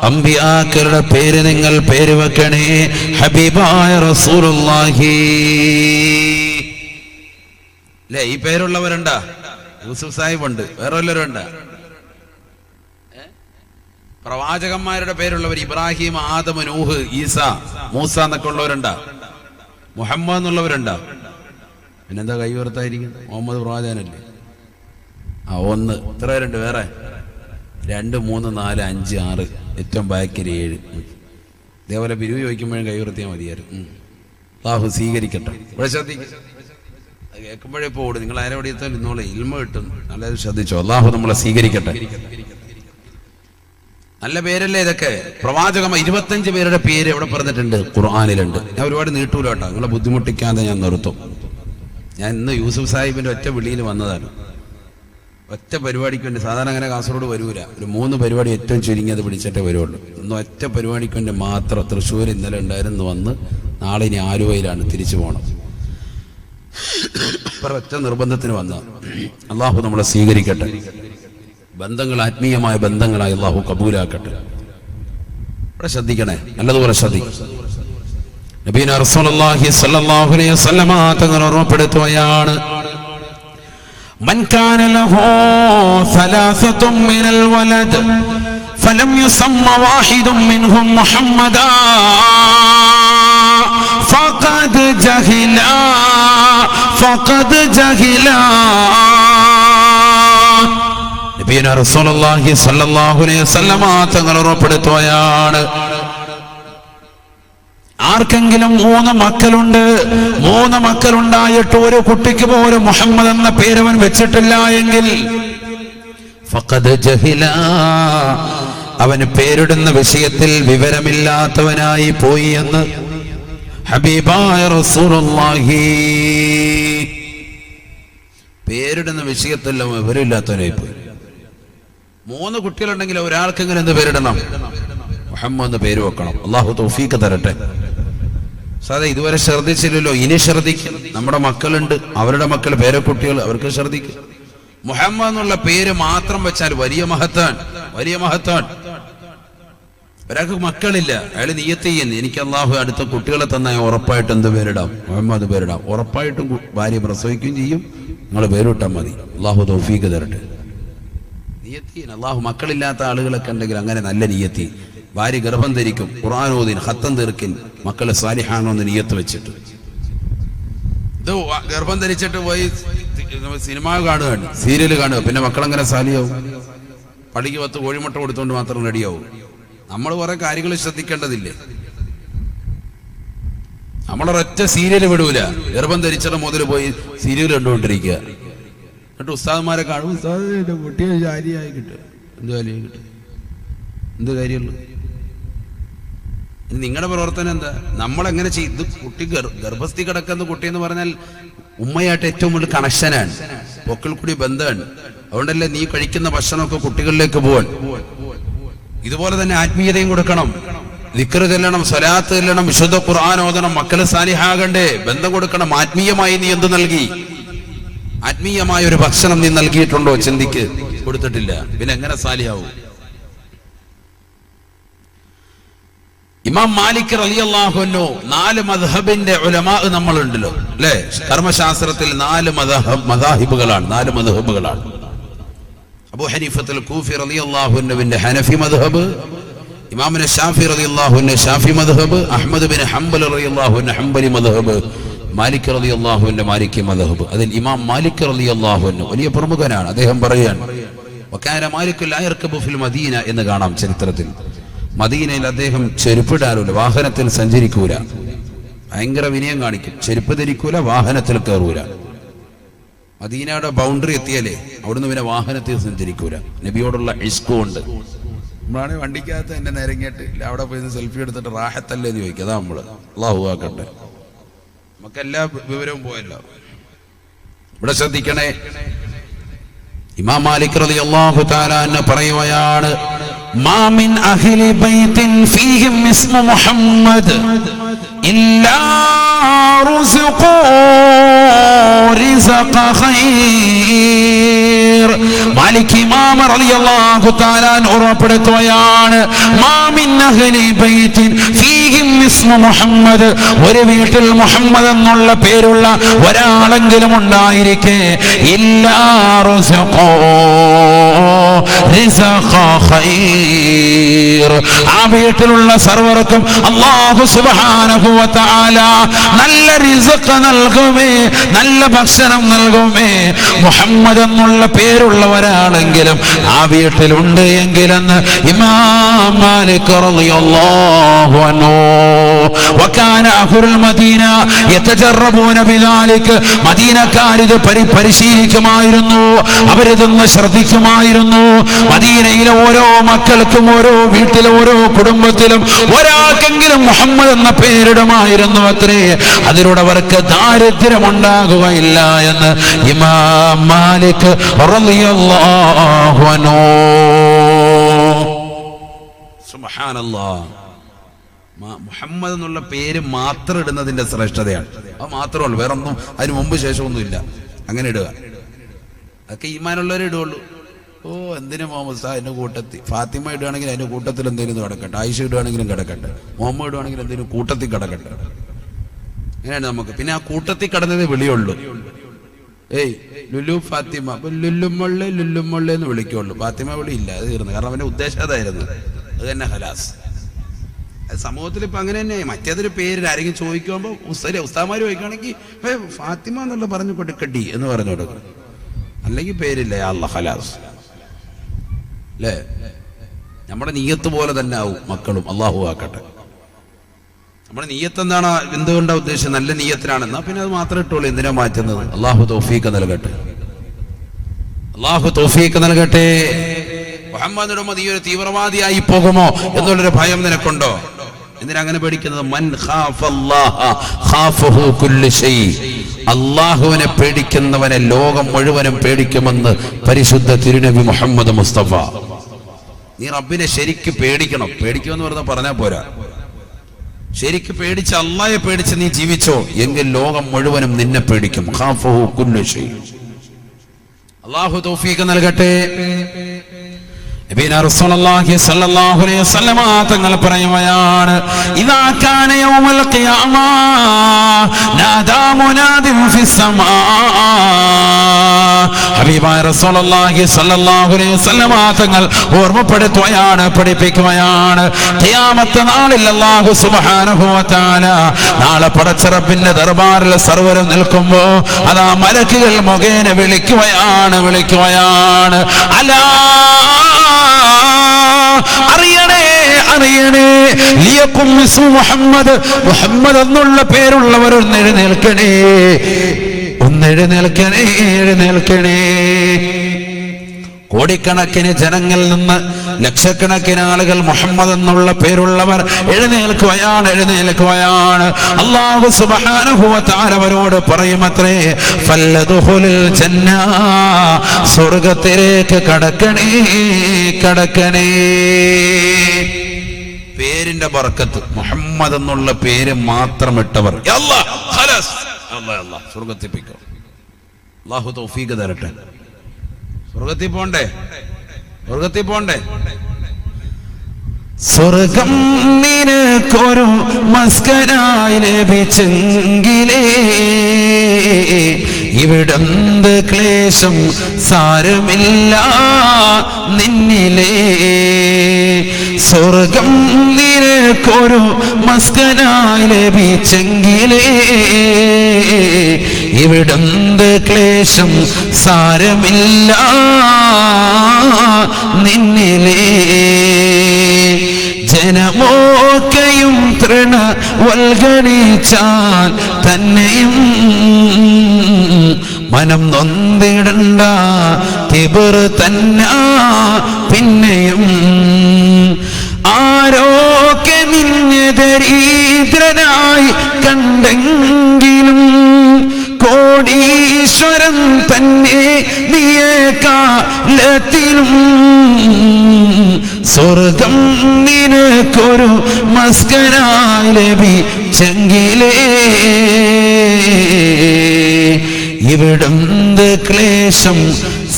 അംബിയാക്കളുടെ പേര് നിങ്ങൾ പേര് വെക്കണേ. ഹബീബായ റസൂലുള്ളാഹി. അല്ലേ, ഈ പേരുള്ളവരുണ്ടാ? യൂസുഫ് സാഹിബ് ഉണ്ട്, വേറെ വല്ലവരും ഉണ്ടാ? പ്രവാചകന്മാരുടെ പേരുള്ളവർ ഇബ്രാഹിം, ആദം, നൂഹ്, ഈസ, മൂസ എന്നൊക്കെ ഉള്ളവരുണ്ടാ? മുഹമ്മദ് എന്നുള്ളവരുണ്ടാ? പിന്നെന്താ കൈ ഉയർത്തായിരിക്കും? മുഹമ്മദ് പ്രവാചകനല്ലേ? ഒന്ന്. ഇത്ര പേരുണ്ട്. വേറെ 2, 3, 4, 5, 6, ഏറ്റവും ബാക്കിൽ 7. ഇതേപോലെ പിരിവ് ചോദിക്കുമ്പോഴും കൈ ഉയർത്തിയാൽ മതിയായിരുന്നു. അല്ലാഹു സ്വീകരിക്കട്ടെ. ഇവിടെ ശ്രദ്ധിക്കും. കേൾക്കുമ്പോഴേ പോടും. നിങ്ങൾ ആരെവിടെ എത്താൻ ഇന്നോളെ ഇൽമ കിട്ടും. നല്ലത് ശ്രദ്ധിച്ചോ. അള്ളാഹു നമ്മളെ സ്വീകരിക്കട്ടെ. നല്ല പേരല്ലേ ഇതൊക്കെ. പ്രവാചകം 25 പേരുടെ പേര് എവിടെ പറഞ്ഞിട്ടുണ്ട്? ഖുർആനിലുണ്ട്. ഞാൻ ഒരുപാട് നീട്ടൂല കേട്ടോ, നിങ്ങളെ ബുദ്ധിമുട്ടിക്കാതെ ഞാൻ നിർത്തും. ഞാൻ ഇന്ന് യൂസുഫ് സാഹിബിന്റെ ഒറ്റ വിളിയിൽ വന്നതാണ്. ഒറ്റ പരിപാടിക്ക് വേണ്ടി. സാധാരണ അങ്ങനെ കാസർഗോഡ് വരൂല. ഒരു 3 പരിപാടി ഏറ്റവും ചുരുങ്ങിയത് പിടിച്ചിട്ടേ വരുള്ളൂ. ഇന്ന് ഒറ്റ പരിപാടിക്ക് വേണ്ടി മാത്രം തൃശ്ശൂർ ഇന്നലെ ഉണ്ടായിരുന്നു വന്ന്. നാളെ ഇനി ആലുവയിലാണ് തിരിച്ചു പോകണം. ഒറ്റ നിർബന്ധത്തിന് വന്ന. അള്ളാഹു നമ്മളെ സ്വീകരിക്കട്ടെ. ബന്ധങ്ങൾ ആത്മീയമായ ബന്ധങ്ങളായി അള്ളാഹു കബൂലാക്കട്ടെ. ഇവിടെ ശ്രദ്ധിക്കണേ, നല്ലതുപോലെ ശ്രദ്ധിക്കും. നബീന റസൂലുള്ളാഹി സ്വല്ലല്ലാഹു അലൈഹി വസല്ലമ തങ്ങൾ ഓർമ്മപ്പെടുത്തുകയാണ്, മൻ കാന ലഹു സലാസത്തും മിനൽ വലദ് ഫലം യുസമ്മ വാഹിദും മിൻഹും മുഹമ്മദാ ഫഖദ് ജഹിലാ നബിയുനാ റസൂലുള്ളാഹി സ്വല്ലല്ലാഹു അലൈഹി വസല്ലമ തങ്ങൾ ഉറപ്പെടുത്തുകയാണ്, ആർക്കെങ്കിലും 3 മക്കളുണ്ട്, 3 മക്കളുണ്ടായിട്ട് ഒരു കുട്ടിക്ക് പോലും മുഹമ്മദ് എന്ന പേരവൻ വെച്ചിട്ടില്ല എങ്കിൽ ഫഖദ് ജഹിലാ, അവന് പേരിടുന്ന വിഷയത്തിൽ വിവരമില്ലാത്തവനായി പോയി എന്ന് ഹബീബായ റസൂലുള്ളാഹി. പേരിടുന്ന വിഷയത്തെല്ലാം വിവരമില്ലാത്തവനായി പോയി. 3 കുട്ടികളുണ്ടെങ്കിൽ ഒരാൾക്കെങ്കിലും എന്ത് പേരിടണം? മുഹമ്മദ് പേര് വെക്കണം. അള്ളാഹു തൗഫീഖ് തരട്ടെ. സാധേ ഇതുവരെ ശ്രദ്ധിച്ചില്ലല്ലോ, ഇനി ശ്രദ്ധിക്കും. നമ്മുടെ മക്കളുണ്ട്, അവരുടെ മക്കൾ പേരക്കുട്ടികൾ, അവർക്ക് ശ്രദ്ധിക്കും. മുഹമ്മദ് എന്നുള്ള പേര് മാത്രം വെച്ചാൽ വലിയ മഹത്താണ്, വലിയ മഹത്താണ്. ഒരാൾക്ക് മക്കളില്ല, അയാൾ നിയ്യത്ത് ചെയ്യുന്നു, എനിക്ക് അള്ളാഹു അടുത്ത കുട്ടികളെ തന്നാൽ ഉറപ്പായിട്ടും എന്ത് പേരിടാം? മുഹമ്മദ് പേരിടാം. ഉറപ്പായിട്ടും ഭാര്യ പ്രസവിക്കുകയും ചെയ്യും. നിങ്ങൾ പേരിട്ടാൽ മതി. അള്ളാഹു തൗഫീഖ് തരട്ടെ. നിയ്യത്ത് ചെയ്യുന്നു. അള്ളാഹു മക്കളില്ലാത്ത ആളുകളൊക്കെ ഉണ്ടെങ്കിൽ അങ്ങനെ നല്ല നിയ്യത്ത്. ഭാര്യ ഗർഭം ധരിക്കും, ഖുർആൻ ഓതിൻ, ഖത്തം തീർക്കിൻ, മക്കളെ സാലിഹാണോ എന്ന് നിയ്യത്ത് വെച്ചിട്ട്. ഇത് ഗർഭം ധരിച്ചിട്ട് പോയി സിനിമ കാണുകയാണ്, സീരിയൽ കാണുക, പിന്നെ മക്കളെങ്ങനെ സാലിയാവും? പടിക്ക് 10 കോഴിമുട്ട കൊടുത്തുകൊണ്ട് മാത്രം റെഡിയാവും. നമ്മൾ കുറെ കാര്യങ്ങൾ ശ്രദ്ധിക്കേണ്ടതില്ലേ? നമ്മളൊരൊറ്റ സീരിയൽ വിടൂല. ഗർഭം ധരിച്ചിട്ട് മുതൽ പോയി സീരിയൽ കണ്ടുകൊണ്ടിരിക്കുക. എന്നിട്ട് ഉസ്താദ്മാരെ കാണും, ഉസ്താദ് കുട്ടിയെ ജാലിയായി കിട്ടുക. എന്ത് ജാലിയായി കിട്ടുക? എന്ത് കാര്യമുള്ളൂ? നിങ്ങളുടെ പ്രവർത്തനം എന്താ? നമ്മളെങ്ങനെ ചെയ്ത് കുട്ടി ഗർഭസ്ഥി കിടക്കുന്ന കുട്ടി എന്ന് പറഞ്ഞാൽ ഉമ്മയായിട്ട് ഏറ്റവും കൂടുതൽ കണക്ഷനാണ്, പൊക്കിൾ കൂടി ബന്ധമാണ്. അതുകൊണ്ടല്ലേ നീ കഴിക്കുന്ന ഭക്ഷണമൊക്കെ കുട്ടികളിലേക്ക് പോവാൻ. ഇതുപോലെ തന്നെ ആത്മീയതയും കൊടുക്കണം. ദിക്ർ ചെല്ലണം, സ്വലാത്ത് ചെല്ലണം, വിശുദ്ധ ഖുർആൻ ഓതണം, മക്കള് സാലിഹാകണ്ടേ, ബന്ധം കൊടുക്കണം. ആത്മീയമായി നീ എന്ത് നൽകി? ആത്മീയമായ ഒരു ഭക്ഷണം നീ നൽകിയിട്ടുണ്ടോ? ചിന്തിക്ക്. കൊടുത്തിട്ടില്ല, പിന്നെ എങ്ങനെ സാലിഹാവും? ഇമാം മാലിക് റളിയല്ലാഹു അൻഹു 4 മദ്ഹബിന്റെ ഉലമാ നമ്മളുണ്ടല്ലോ അല്ലേ? കർമ്മശാസ്ത്രത്തിൽ 4 മദാഹിബുകളാണ്, 4 മദ്ഹബുകളാണ്. അബൂ ഹനീഫത്തുൽ കൂഫി റളിയല്ലാഹു അൻഹുവിന്റെ ഹനഫി മദ്ഹബ്, ഇമാമുന ശാഫി റളിയല്ലാഹു അൻഹു ശാഫി മദ്ഹബ്, അഹ്മദ് ബിൻ ഹംബൽ റളിയല്ലാഹു അൻഹു ഹംബലി മദ്ഹബ്, മാലിക് റളിയല്ലാഹു അൻഹു മാലിക്കി മദ്ഹബ്. അതിൽ ഇമാം മാലിക് റളിയല്ലാഹു അൻഹു വലിയ പ്രമുഖനാണ്. അദ്ദേഹം പറയുകയാണ്, വകാന മാലിക് ലാ യർകബു ഫിൽ മദീന എന്ന് കാണാം ചരിത്രത്തിൽ. മദീനയിൽ അദ്ദേഹം ചെരുപ്പിടാറില്ല, വാഹനത്തിൽ സഞ്ചരിക്കൂല. ഭയങ്കര വിനയം കാണിക്കും. ചെരുപ്പ് ധരിക്കൂല, വാഹനത്തിൽ കയറൂല. മദീനയുടെ ബൗണ്ടറി എത്തിയാലേ അവിടുന്ന് പിന്നെ വാഹനത്തിൽ സഞ്ചരിക്കൂല. നബിയോടുള്ള ഇഷ്കും ഉണ്ട്. നമ്മളാണെങ്കിൽ വണ്ടിക്കകത്ത് എന്നെ നിരങ്ങിയിട്ട് ഇല്ല, അവിടെ പോയി സെൽഫി എടുത്തിട്ട് റാഹത്തല്ലേ എന്ന് ചോദിക്കുക. അതാ നമ്മള്. അല്ലാഹു ആക്കട്ടെ. നമുക്കെല്ലാ വിവരവും പോയല്ലോ. ഇവിടെ ശ്രദ്ധിക്കണേ. ഇമാം മാലിക് റളിയല്ലാഹു തആല അൻഹു പറയുകയാണ്, മാ മിൻ അഹ്ലി ബൈത്തിൻ ഫീഹിം ഇസ്മു മുഹമ്മദ് ഇല്ലാ റുസിഖൂ റിസഖ ഖൈർ. മാലിക് ഇമാം റളിയല്ലാഹു തആല ഉറപ്പെടുത്തുകയാണ്, മാ മിൻ അഹ്ലി ബൈത്തിൻ ഫീഹിം ഇസ്മു മുഹമ്മദ്, ഒരു വീട്ടിൽ മുഹമ്മദ് എന്നുള്ള പേരുള്ള ഒരാളെങ്കിലും ഉണ്ടായിരിക്കെ, ഇല്ലാ റുസിഖൂ റിസഖ ഖൈർ, ആ വീട്ടിലുള്ള സർവർക്കും അല്ലാഹു സുബ്ഹാനഹു വ തആല നല്ല റിസ്ക് നൽകുമേ, നല്ല ഭക്ഷണം നൽകുമേ. മുഹമ്മദ് എന്നുള്ള പേരുള്ള ഒരാളെങ്കിലും ആ വീട്ടിലുണ്ട് എങ്കിലെന്ന് ഇമാം മാലിക് റളിയല്ലാഹു അൻഹു വകാന അഹ്ലുൽ മദീന യതജറബൂന ബിദാലിക, മദീനക്കാരിത് പരിശീലിക്കുമായിരുന്നു, അവരിതൊന്ന് ശ്രദ്ധിക്കുമായിരുന്നു. മദീനയിലെ ഓരോ മക്കൾക്കും, ഓരോ വീട്ടിലും, ഓരോ കുടുംബത്തിലും ഒരാൾക്കെങ്കിലും മുഹമ്മദ് എന്ന പേരിടുമായിരുന്നു അത്രേ. അതിലൂടെ അവർക്ക് ദാരിദ്ര്യമുണ്ടാകുകയില്ല എന്ന് ഇമാം മാലിക് റളിയല്ലാഹു അൻഹു. സുബ്ഹാനല്ലാഹ്. മുഹമ്മദ് എന്നുള്ള പേര് മാത്രം ഇടുന്നതിന്റെ ശ്രേഷ്ഠതയാണ്. അത് മാത്രമല്ല, വേറെ ഒന്നും അതിന് മുമ്പ് ശേഷമൊന്നും ഇല്ല. അങ്ങനെ ഇടുക, അതൊക്കെ ഈമാനുള്ളവരെ ഇടുകയുള്ളൂ. ഓ എന്തിനു മുഹമ്മദ് സാ എൻ്റെ കൂട്ടത്തിൽ, ഫാത്തിമ ഇടുകയാണെങ്കിൽ അതിൻ്റെ കൂട്ടത്തിൽ എന്തെങ്കിലും കിടക്കട്ടെ, ആയിഷ ഇടുകയാണെങ്കിലും കിടക്കട്ടെ, മുഹമ്മദ് ഇടുകയാണെങ്കിൽ എന്തെങ്കിലും കൂട്ടത്തിൽ കിടക്കട്ടെ. അങ്ങനെയാണ് നമുക്ക്. പിന്നെ ആ കൂട്ടത്തിൽ കിടന്നതേ വിളിയുള്ളൂ. ഏയ് ലുലു ഫാത്തിമ, അപ്പൊ ലുല്ലുമൊള്ളേ ലുല്ലുമൊള്ളേ എന്ന് വിളിക്കുള്ളൂ. ഫാത്തിമ വിളി ഇല്ല, അത് തീർന്നു. കാരണം അവന്റെ ഉദ്ദേശം അതായിരുന്നു. അത് തന്നെ ഹലാസ്. അത് സമൂഹത്തിൽ ഇപ്പൊ അങ്ങനെ തന്നെ. മറ്റേതൊരു പേര് ആരെങ്കിലും ചോദിക്കുമ്പോൾ ഉസ്താമാര് ചോദിക്കുകയാണെങ്കിൽ ഫാത്തിമ എന്നുള്ള പറഞ്ഞു കൊടുക്കടി എന്ന് പറഞ്ഞു കൊടുക്കും. അല്ലെങ്കിൽ പേരില്ല, യാ അല്ലാഹ് ഹലാസ്. അല്ലേ? നമ്മുടെ നീയത്ത് പോലെ തന്നെ ആവും മക്കളും. അള്ളാഹു ആക്കട്ടെ. നമ്മുടെ നീയത്ത് എന്താണ്, എന്തുകൊണ്ടാണ് ഉദ്ദേശിച്ചത്? നല്ല നീയത്തിനാണെന്നാ പിന്നെ അത് മാത്രം ഇട്ടോളൂ. എന്തിനാ മാറ്റുന്നത്? അള്ളാഹു തൗഫീഖ് നൽകട്ടെ, അള്ളാഹു തൗഫീഖ് നൽകട്ടെ. മുഹമ്മദ് ഉമ്മ ഈ ഒരു തീവ്രവാദിയായി പോകുമോ എന്നുള്ളൊരു ഭയം നിനക്കുണ്ടോ? എന്തിനാ അങ്ങനെ പേടിക്കുന്നത്? മൻ ഖാഫല്ലാഹ ഖാഫഹു കുല്ലു ശൈ. അള്ളാഹുവിനെ പേടിക്കുന്നവനെ ലോകം മുഴുവനും പേടിക്കുമെന്ന് പരിശുദ്ധ തിരുനബി മുഹമ്മദ് മുസ്തഫ. നീ റബ്ബിനെ ശരിക്ക് പേടിക്കണം. പേടിക്കുമെന്ന് പറഞ്ഞാൽ പോരാ, ശരിക്ക് പേടിച്ച് അള്ളാഹയെ പേടിച്ച് നീ ജീവിച്ചോ എങ്കിൽ ലോകം മുഴുവനും നിന്നെ പേടിക്കും. ഖാഫഹു കുല്ലു ശൈ. അള്ളാഹു തൗഫീഖ് നൽകട്ടെ. നബിയുനാ റസൂലുള്ളാഹി സ്വല്ലല്ലാഹു അലൈഹി വസല്ലമ തങ്ങൾ പറയുകയാണ്, ഇദാ കാന യൗമുൽ ഖിയാമ നാദാ മുനാദിൻ ഫിസ്സമാ. ഹബീബായ റസൂലുള്ളാഹി സ്വല്ലല്ലാഹു അലൈഹി വസല്ലമ തങ്ങൾ ഓർമ്മപ്പെടുത്തുകയാണ്, പഠിപ്പിക്കുകയാണ്. ഖിയാമത്ത് നാളിൽ അല്ലാഹു സുബ്ഹാനഹു വ തആല നാളെ പടച്ച റബ്ബിന്റെ ദർബാറിൽ സർവ്വരും നിൽക്കുമ്പോൾ അതാ മലക്കുകൾ മുഖേന വിളിക്കുകയാണ്. അലാ അറിയണേ, മുഹമ്മദ് എന്നുള്ള പേരുള്ളവർ എഴുന്നേൽക്കണേ. കോടിക്കണക്കിന് ജനങ്ങളിൽ നിന്ന് ലക്ഷക്കണക്കിന് ആളുകൾ മുഹമ്മദ് എന്നുള്ള പേരുള്ളവർ എഴുന്നേൽക്കുകയാണ്. അല്ലാഹു സുബ്ഹാനഹു വ തആല അവരോട് പറയുമത്രേ, ഫല്ലദ്ഖുലുൽ ജന്ന, സ്വർഗ്ഗത്തിലേക്ക് കടക്കണേ. പേരിന്റെ ബർക്കത്ത്, മുഹമ്മദ് എന്നുള്ള പേര് മാത്രം ഇട്ടവർ സ്വർഗ്ഗത്തിപ്പിക്കും. അല്ലാഹു തൗഫീഖ് തരട്ടെ. സ്വർഗത്തിൽ പോണ്ടേ. സ്വർഗം നിനക്കൊരു മസ്കനായി ലഭിച്ചെങ്കിലേ ഇവിടെന്ത് ക്ലേശം സാരമില്ല നിന്നിലേ. സ്വർഗം നിനക്കൊരു മസ്കനായി ലഭിച്ചെങ്കിലേ ഇവിടെന്ത് ക്ലേശം സാരമില്ല നിന്നിലേ. ജനമോക്കയും തൃണ വൽഗണിച്ചാൽ തന്നെയും മനം നൊന്തിടണ്ട, കിബർ തന്നെ പിന്നെയും. ആരോക്കെ നിന്നെ ദരിദ്രനായി കണ്ടെങ്കിലും കോടീശ്വരൻ തന്നെ നീയേക്കാലത്തിലും. സ്വർഗം നിനക്കൊരു മസ്കനായി ലഭിച്ചെങ്കിലേ ഇവിടെന്ത് ക്ലേശം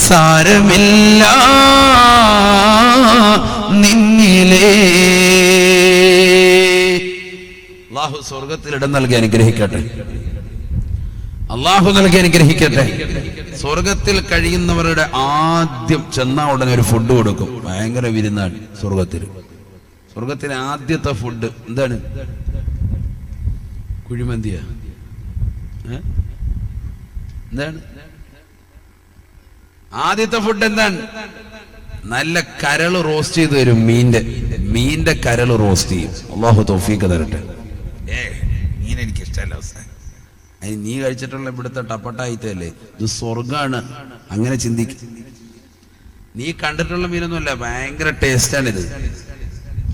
സാരമില്ല നിന്നിലേ. അല്ലാഹു സ്വർഗത്തിൽ ഇടം നൽകി അനുഗ്രഹിക്കട്ടെ. സ്വർഗത്തിൽ കഴിയുന്നവരുടെ ആദ്യം ചെന്ന ഉടനെ ഒരു ഫുഡ് കൊടുക്കും. ഭയങ്കര വിരുന്നാണ് സ്വർഗത്തിലെ ആദ്യത്തെ ഫുഡ് എന്താണ്? കുഴിമന്തിയാ? എന്താണ് ആദ്യത്തെ ഫുഡ്? എന്താണ്? നല്ല കരള് റോസ്റ്റ് ചെയ്ത് തരും. മീന്റെ കരള് റോസ്റ്റ് ചെയ്യും. അല്ലാഹു തൗഫീഖ് തരട്ടെ. മീൻ എനിക്ക് ഇഷ്ടമല്ല ഉസ്താദ്. അതിന് നീ കഴിച്ചിട്ടുള്ള ഇവിടുത്തെ ടപ്പട്ടായിട്ടല്ലേ, ഇത് സ്വർഗാണ്. അങ്ങനെ ചിന്തിക്കും. നീ കണ്ടിട്ടുള്ള മീനൊന്നുമല്ല, ഭയങ്കര ടേസ്റ്റാണിത്.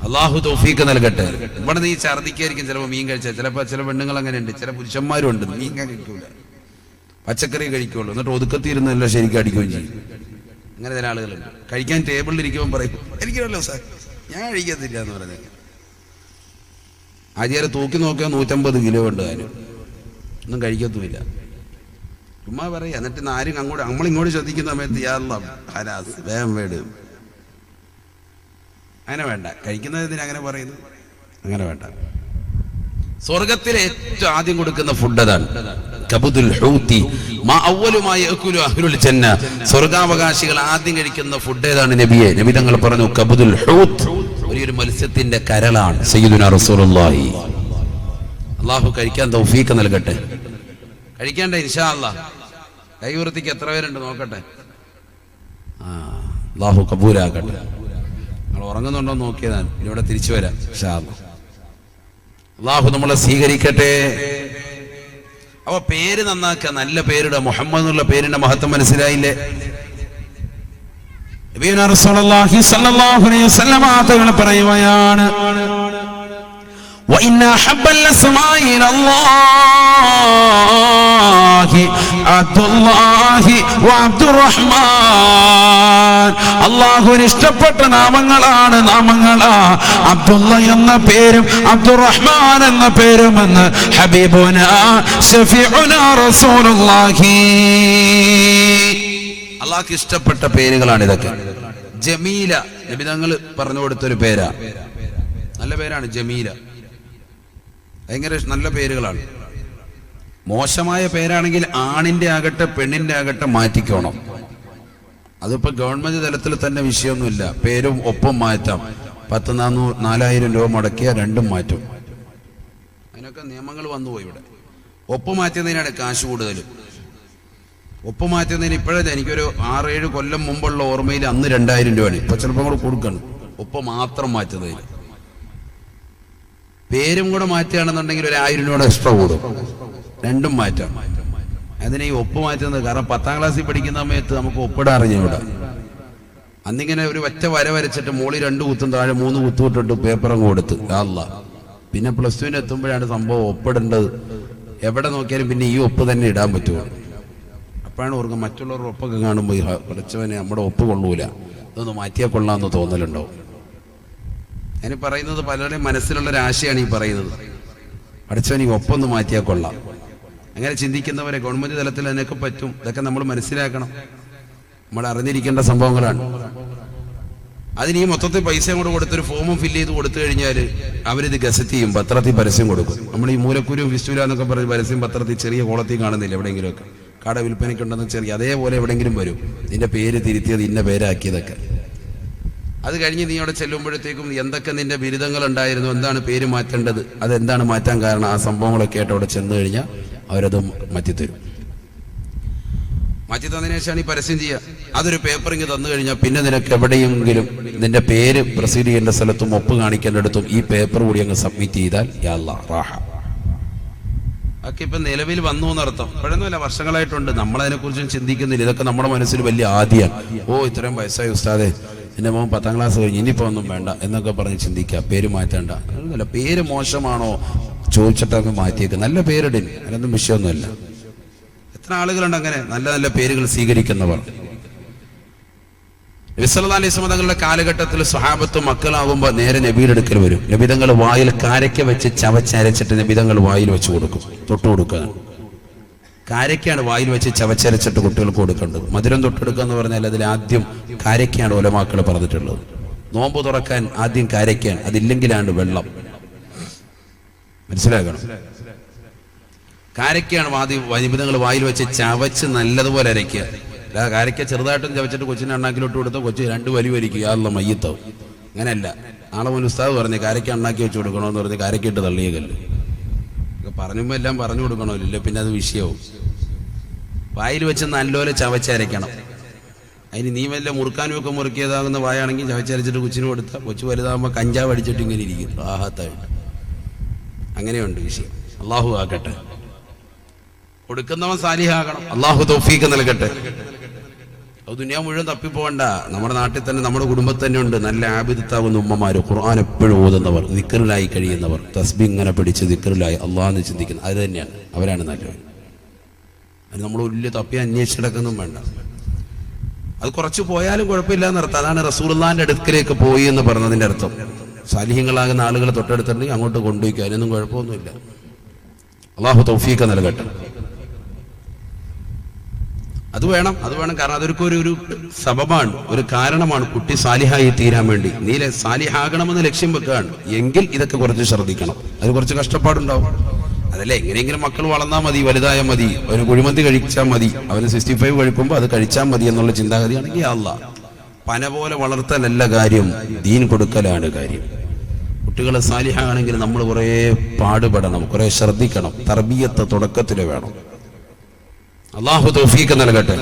അള്ളാഹു തൗഫീക്ക് നൽകട്ടെ. ഇവിടെ നീ ഛർദിക്കായിരിക്കും ചിലപ്പോൾ മീൻ കഴിച്ചാൽ. ചിലപ്പോൾ ചില പെണ്ണുങ്ങൾ അങ്ങനെ ഉണ്ട്, ചില പുരുഷന്മാരും ഉണ്ട് മീൻ കഴിക്കൂല, പച്ചക്കറി കഴിക്കുള്ളൂ, എന്നിട്ട് ഒതുക്കത്തിരുന്നല്ലോ ശരിക്കും അടിക്കുകയും ചെയ്യും. അങ്ങനെ ചില ആളുകളുണ്ട്. കഴിക്കാൻ ടേബിളിൽ ഇരിക്കുമ്പോൾ പറയും എനിക്കല്ലോ സാർ ഞാൻ കഴിക്കത്തില്ല എന്ന് പറഞ്ഞത്. ആചാര്യ തൂക്കി നോക്കിയാൽ 150 കിലോ ഉണ്ട്. അതിന് ഒന്നും കഴിക്കത്തുമില്ല, ചുമ്മാ പറയാ. എന്നിട്ട് ആരും അങ്ങോട്ട് നമ്മളിങ്ങോട്ട് ശ്രദ്ധിക്കുന്ന സമയത്ത് ഹരാസ് വേഗം വേട്. അങ്ങനെ വേണ്ട. കഴിക്കുന്നതിന് അങ്ങനെ പറയുന്നു, അങ്ങനെ വേണ്ട. സ്വർഗത്തിലെ ഏറ്റവും ആദ്യം കൊടുക്കുന്ന ഫുഡ് അതാണ്. കബുദുൽ ഹൂതി മാ അവ്വലുമായി യഅകുലു അഹ്ലുൽ ജന്ന. സ്വർഗാവകാശികൾ ആദ്യം കഴിക്കുന്ന ഫുഡ് ഏതാണ് നബിയെ? നബി തങ്ങൾ പറഞ്ഞു കബുദുൽ ഹൂത്, ഒരു മത്സ്യത്തിന്റെ കരളാണ് സയ്യിദുനാ റസൂലുള്ളാഹി. അല്ലാഹു കഴിക്കാൻ തൗഫീഖ് നൽകട്ടെ. കഴിക്കണ്ടേ ഇൻഷാ അല്ലാഹ്. കൈവൃത്തിക്ക് എത്ര പേരുണ്ട് നോക്കട്ടെ. അല്ലാഹു കബൂലാക്കട്ടെ. നിങ്ങൾ ഉറങ്ങുന്നുണ്ടോ നോക്കിയതാണ്. ഇവിടെ തിരിച്ചു വരാം ഇൻഷാ അല്ലാഹ്. അല്ലാഹു നമ്മളെ സ്വീകരിക്കട്ടെ. അപ്പൊ പേര് നന്നാക്കുക, നല്ല പേരുടെ മുഹമ്മദ് എന്നുള്ള പേരിന്റെ മഹത്വം മനസ്സിലായില്ലേ? നബിയുനാ റസൂലുള്ളാഹി സ്വല്ലല്ലാഹു അലൈഹി വസല്ലം തങ്ങൾ പറയുകയാണ് وإن أحب الأسماء إلى الله عبد الله وعبد الرحمن. അല്ലാഹുവിന് ഇഷ്ടപ്പെട്ട നാമങ്ങളാണ് അബ്ദുള്ള എന്ന പേരും അബ്ദുറഹ്മാൻ എന്ന പേരുമെന്ന് ഹബീബുനാ ശഫീഉനാ റസൂലുള്ളാഹി. അല്ലാഹുക്ക് ഇഷ്ടപ്പെട്ട പേരുകളാണ് ഇതൊക്കെ. ജമീല നബി തങ്ങൾ പറഞ്ഞു കൊടുത്തൊരു പേരാ, നല്ല പേരാണ് ജമീല. ഭയങ്കര നല്ല പേരുകളാണ്. മോശമായ പേരാണെങ്കിൽ ആണിന്റെ ആകട്ടെ പെണ്ണിന്റെ ആകട്ടെ മാറ്റിക്കോണം. അതിപ്പോ ഗവൺമെന്റ് തലത്തിൽ തന്നെ വിഷയമൊന്നുമില്ല. പേരും ഒപ്പം മാറ്റാം. 10,000-4,000 രൂപ മുടക്കിയ രണ്ടും മാറ്റും. അതിനൊക്കെ നിയമങ്ങൾ വന്നുപോയി. ഇവിടെ ഒപ്പ് മാറ്റുന്നതിനാണ് കാശ് കൂടുതൽ. ഒപ്പ് മാറ്റുന്നതിന് ഇപ്പോഴേ എനിക്കൊരു 6-7 കൊല്ലം മുമ്പുള്ള ഓർമ്മയിൽ അന്ന് 2,000 രൂപയാണ്. ഇപ്പൊ ചിലപ്പോൾ കൂടെ കൊടുക്കണം ഒപ്പ് മാത്രം മാറ്റുന്നതിന്. പേരും കൂടെ മാറ്റുകയാണെന്നുണ്ടെങ്കിൽ ഒരു 1,000 രൂപ എക്സ്ട്രാ കൂടും. രണ്ടും മാറ്റാം. അതിന് ഈ ഒപ്പ് മാറ്റുന്നത് കാരണം 10ാം ക്ലാസ്സിൽ പഠിക്കുന്ന സമയത്ത് നമുക്ക് ഒപ്പിടാൻ അറിഞ്ഞൂടാ. അന്നിങ്ങനെ ഒരു ഒറ്റ വര വരച്ചിട്ട് മോളി 2 കുത്തും താഴെ 3 കുത്തും ഇട്ടിട്ട് പേപ്പറങ്ങ് കൊടുത്ത് അല്ലാ. പിന്നെ +2 എത്തുമ്പോഴാണ് സംഭവം ഒപ്പിടേണ്ടത്. എവിടെ നോക്കിയാലും പിന്നെ ഈ ഒപ്പ് തന്നെ ഇടാൻ പറ്റുള്ളൂ. അപ്പോഴാണ് ഓർക്കുക മറ്റുള്ളവരുടെ ഒപ്പൊക്കെ കാണുമ്പോൾ പഠിച്ചവനെ നമ്മുടെ ഒപ്പ് കൊള്ളൂല, ഇതൊന്ന് മാറ്റിയാൽ കൊള്ളാമെന്ന് തോന്നലുണ്ടാവും. ഞാൻ പറയുന്നത് പലരുടെയും മനസ്സിലുള്ള ഒരാശയാണ് ഈ പറയുന്നത്. പഠിച്ചവൻ ഈ ഒപ്പൊന്ന് മാറ്റിയാൽ കൊള്ളാം. അങ്ങനെ ചിന്തിക്കുന്നവരെ ഗവൺമെന്റ് തലത്തിൽ അതിനൊക്കെ പറ്റും. ഇതൊക്കെ നമ്മൾ മനസ്സിലാക്കണം, നമ്മൾ അറിഞ്ഞിരിക്കേണ്ട സംഭവങ്ങളാണ്. അതിന് ഈ മൊത്തത്തിൽ പൈസ കൂടെ കൊടുത്തൊരു ഫോമും ഫില്ല് ചെയ്ത് കൊടുത്തു കഴിഞ്ഞാൽ അവരിത് ഗസറ്റ് ചെയ്യും, പത്രത്തിൽ പരസ്യം കൊടുക്കും. നമ്മൾ ഈ മൂലക്കുരു വിസ്തുല എന്നൊക്കെ പറഞ്ഞ് പരസ്യം പത്രത്തിൽ ചെറിയ കോളത്തിൽ കാണുന്നില്ല എവിടെയെങ്കിലുമൊക്കെ, കട വിൽപ്പനയ്ക്കുണ്ടെന്ന് ചെറിയ അതേപോലെ എവിടെയെങ്കിലും വരും. നിന്റെ പേര് തിരുത്തിയത് ഇന്ന പേരാക്കിയതൊക്കെ. അത് കഴിഞ്ഞ് നീ അവിടെ ചെല്ലുമ്പോഴത്തേക്കും എന്തൊക്കെ നിന്റെ ബിരുദങ്ങൾ ഉണ്ടായിരുന്നു, എന്താണ് പേര് മാറ്റേണ്ടത്, അതെന്താണ് മാറ്റാൻ കാരണം, ആ സംഭവങ്ങളൊക്കെ ആയിട്ട് അവിടെ ചെന്ന് കഴിഞ്ഞാൽ അവരത് മാറ്റിത്തരും. മാറ്റി തന്നതിന് ശേഷമാണ് ഈ പരസ്യം ചെയ്യുക. അതൊരു പേപ്പറിങ് തന്നു കഴിഞ്ഞാൽ പിന്നെ നിനക്ക് എവിടെയെങ്കിലും നിന്റെ പേര് പ്രൊസീഡ് ചെയ്യേണ്ട സ്ഥലത്തും ഒപ്പ് കാണിക്കേണ്ടിടത്തും ഈ പേപ്പർ കൂടി അങ്ങ് സബ്മിറ്റ് ചെയ്താൽ യാ അല്ലാഹ് റാഹ. ഒക്കെ ഇപ്പം നിലവിൽ വന്നു എന്നർത്ഥം. ഇപ്പോഴൊന്നുമല്ല, വർഷങ്ങളായിട്ടുണ്ട്. നമ്മളതിനെക്കുറിച്ചും ചിന്തിക്കുന്നില്ല. ഇതൊക്കെ നമ്മുടെ മനസ്സിൽ വലിയ ആദ്യമാണ്. ഇത്രയും വയസ്സായി ഉസ്താദേ, എൻ്റെ മോൻ 10ാം ക്ലാസ് കഴിഞ്ഞ് ഇനിയിപ്പോൾ ഒന്നും വേണ്ട എന്നൊക്കെ പറഞ്ഞ് ചിന്തിക്കുക. പേര് മാറ്റേണ്ട. അല്ല, പേര് മോശമാണോ ചോദിച്ചിട്ടങ്ങ് മാറ്റിയേക്ക്. നല്ല പേരിടിന്, അതിനൊന്നും വിഷയമൊന്നുമില്ല. എത്ര ആളുകളുണ്ട് അങ്ങനെ നല്ല നല്ല പേരുകൾ സ്വീകരിക്കുന്നവർ. നബി സല്ലല്ലാഹു അലൈഹി വസല്ലം തങ്ങളുടെ കാലഘട്ടത്തിൽ സ്വഹാബത്ത് മക്കളാകുമ്പോൾ നേരെ നബിയുടെ അടുക്കൽ വരും. നബിതങ്ങൾ വായിൽ കാരക്ക വെച്ച് ചവച്ചരച്ചിട്ട് നബിതങ്ങൾ വായിൽ വെച്ച് കൊടുക്കും, തൊട്ട് കൊടുക്കുക. കാരക്കയാണ് വായിൽ വെച്ച് ചവച്ചരച്ചിട്ട് കുട്ടികൾക്ക് കൊടുക്കേണ്ടത്. മധുരം തൊട്ടെടുക്കുക എന്ന് പറഞ്ഞാൽ അതിൽ ആദ്യം കാരക്കയാണ് ഉലമാക്കൾ പറഞ്ഞിട്ടുള്ളത്. നോമ്പ് തുറക്കാൻ ആദ്യം കാരക്കയാണ്, അതില്ലെങ്കിലാണ് വെള്ളം. മനസ്സിലാക്കണം. കാരക്കയാണ് നിബിധങ്ങൾ വായിൽ വെച്ച് ചവച്ച് നല്ലതുപോലെ അരയ്ക്കുക. അല്ലാതെ കാരക്ക ചെറുതായിട്ടും ചവച്ചിട്ട് കൊച്ചിനെ അണ്ണാക്കിലോട്ട് കൊടുത്താൽ കൊച്ചു 2 വലി വലിക്കുക, യാതൊള്ള മയ്യത്താവും. അങ്ങനെയല്ല. നാളെ മുൻ ഉസ്താദ് പറഞ്ഞ് കാരക്ക അണ്ണാക്കി വെച്ച് കൊടുക്കണമെന്ന് പറഞ്ഞ് കാരക്കയിട്ട് തള്ളിയ കല്ല് പറഞ്ഞുമ്പോൾ എല്ലാം പറഞ്ഞു കൊടുക്കണമല്ലോ, പിന്നെ അത് വിഷയവും. വായിൽ വെച്ച് നല്ലപോലെ ചവച്ചരയ്ക്കണം. അതിന് നീ വല്ല മുറുക്കാനും ഒക്കെ മുറുക്കിയതാകുന്ന വായാണെങ്കിൽ ചവച്ചരച്ചിട്ട് കൊച്ചിന് കൊടുത്താൽ കൊച്ചു വലുതാകുമ്പോൾ കഞ്ചാവ് അടിച്ചിട്ട് ഇങ്ങനെ ഇരിക്കും റാഹത്തായിട്ട്. അങ്ങനെയുണ്ട് വിഷയം. അള്ളാഹു ആക്കട്ടെ. കൊടുക്കുന്നവൻ സാലിഹാകണം. അള്ളാഹു തൗഫീഖ് നൽകട്ടെ. അത് ദുനിയ മുഴുവൻ തപ്പിപ്പോകണ്ട. നമ്മുടെ നാട്ടിൽ തന്നെ, നമ്മുടെ കുടുംബത്തിൽ തന്നെ ഉണ്ട് നല്ല ആബിദത്താവുന്ന ഉമ്മമാര്, ഖുർആൻ എപ്പോഴും ഓതുന്നവർ, ദിക്റിലായി കഴിയുന്നവർ, തസ്ബീഹ് ഇങ്ങനെ പിടിച്ച് ദിക്റിലായി അള്ളാഹ് ചിന്തിക്കുന്ന അത് തന്നെയാണ്. അവരാണ് നല്ലവർ. അത് നമ്മൾ വലിയ തപ്പി അന്വേഷിച്ചെടുക്കൊന്നും വേണ്ട. അത് കുറച്ച് പോയാലും കുഴപ്പമില്ല എന്നർത്ഥം. അതാണ് റസൂലുള്ളാഹിന്റെ അടുക്കലേക്ക് പോയി എന്ന് പറഞ്ഞതിന്റെ അർത്ഥം. സാലിഹ്യങ്ങളാകുന്ന ആളുകൾ തൊട്ടടുത്തുണ്ടെങ്കിൽ അങ്ങോട്ട് കൊണ്ടുപോയിക്കുക, അതിനൊന്നും കുഴപ്പമൊന്നുമില്ല. അള്ളാഹു തൗഫീഖ് നൽകട്ടെ. അത് വേണം. കാരണം അതൊരു സബബാണ്, ഒരു കാരണമാണ് കുട്ടി സാലിഹായി തീരാൻ വേണ്ടി. നീ സാലിഹാകണമെന്ന് ലക്ഷ്യം വെക്കുകയാണ് എങ്കിൽ ഇതൊക്കെ കുറച്ച് ശ്രദ്ധിക്കണം. അത് കുറച്ച് കഷ്ടപ്പാടുണ്ടാവും. അതല്ലേ, എങ്ങനെയെങ്കിലും മക്കൾ വളർന്നാൽ മതി, വലുതായാൽ മതി, അവന് കുഴിമന്തി കഴിച്ചാൽ മതി, അവന് 65 കഴിക്കുമ്പോൾ അത് കഴിച്ചാൽ മതി എന്നുള്ള ചിന്താഗതിയാണെങ്കിൽ അല്ലാഹ് പന പോലെ വളർത്തലല്ല കാര്യം, ദീൻ കൊടുക്കലാണ് കാര്യം. കുട്ടികളെ സാലിഹാണെങ്കിൽ നമ്മൾ കുറേ പാടുപെടണം, കുറേ ശ്രദ്ധിക്കണം. തർബിയത്ത് തുടക്കത്തിൽ വേണം. അല്ലാഹു തൗഫീഖ് നൽകട്ടെ.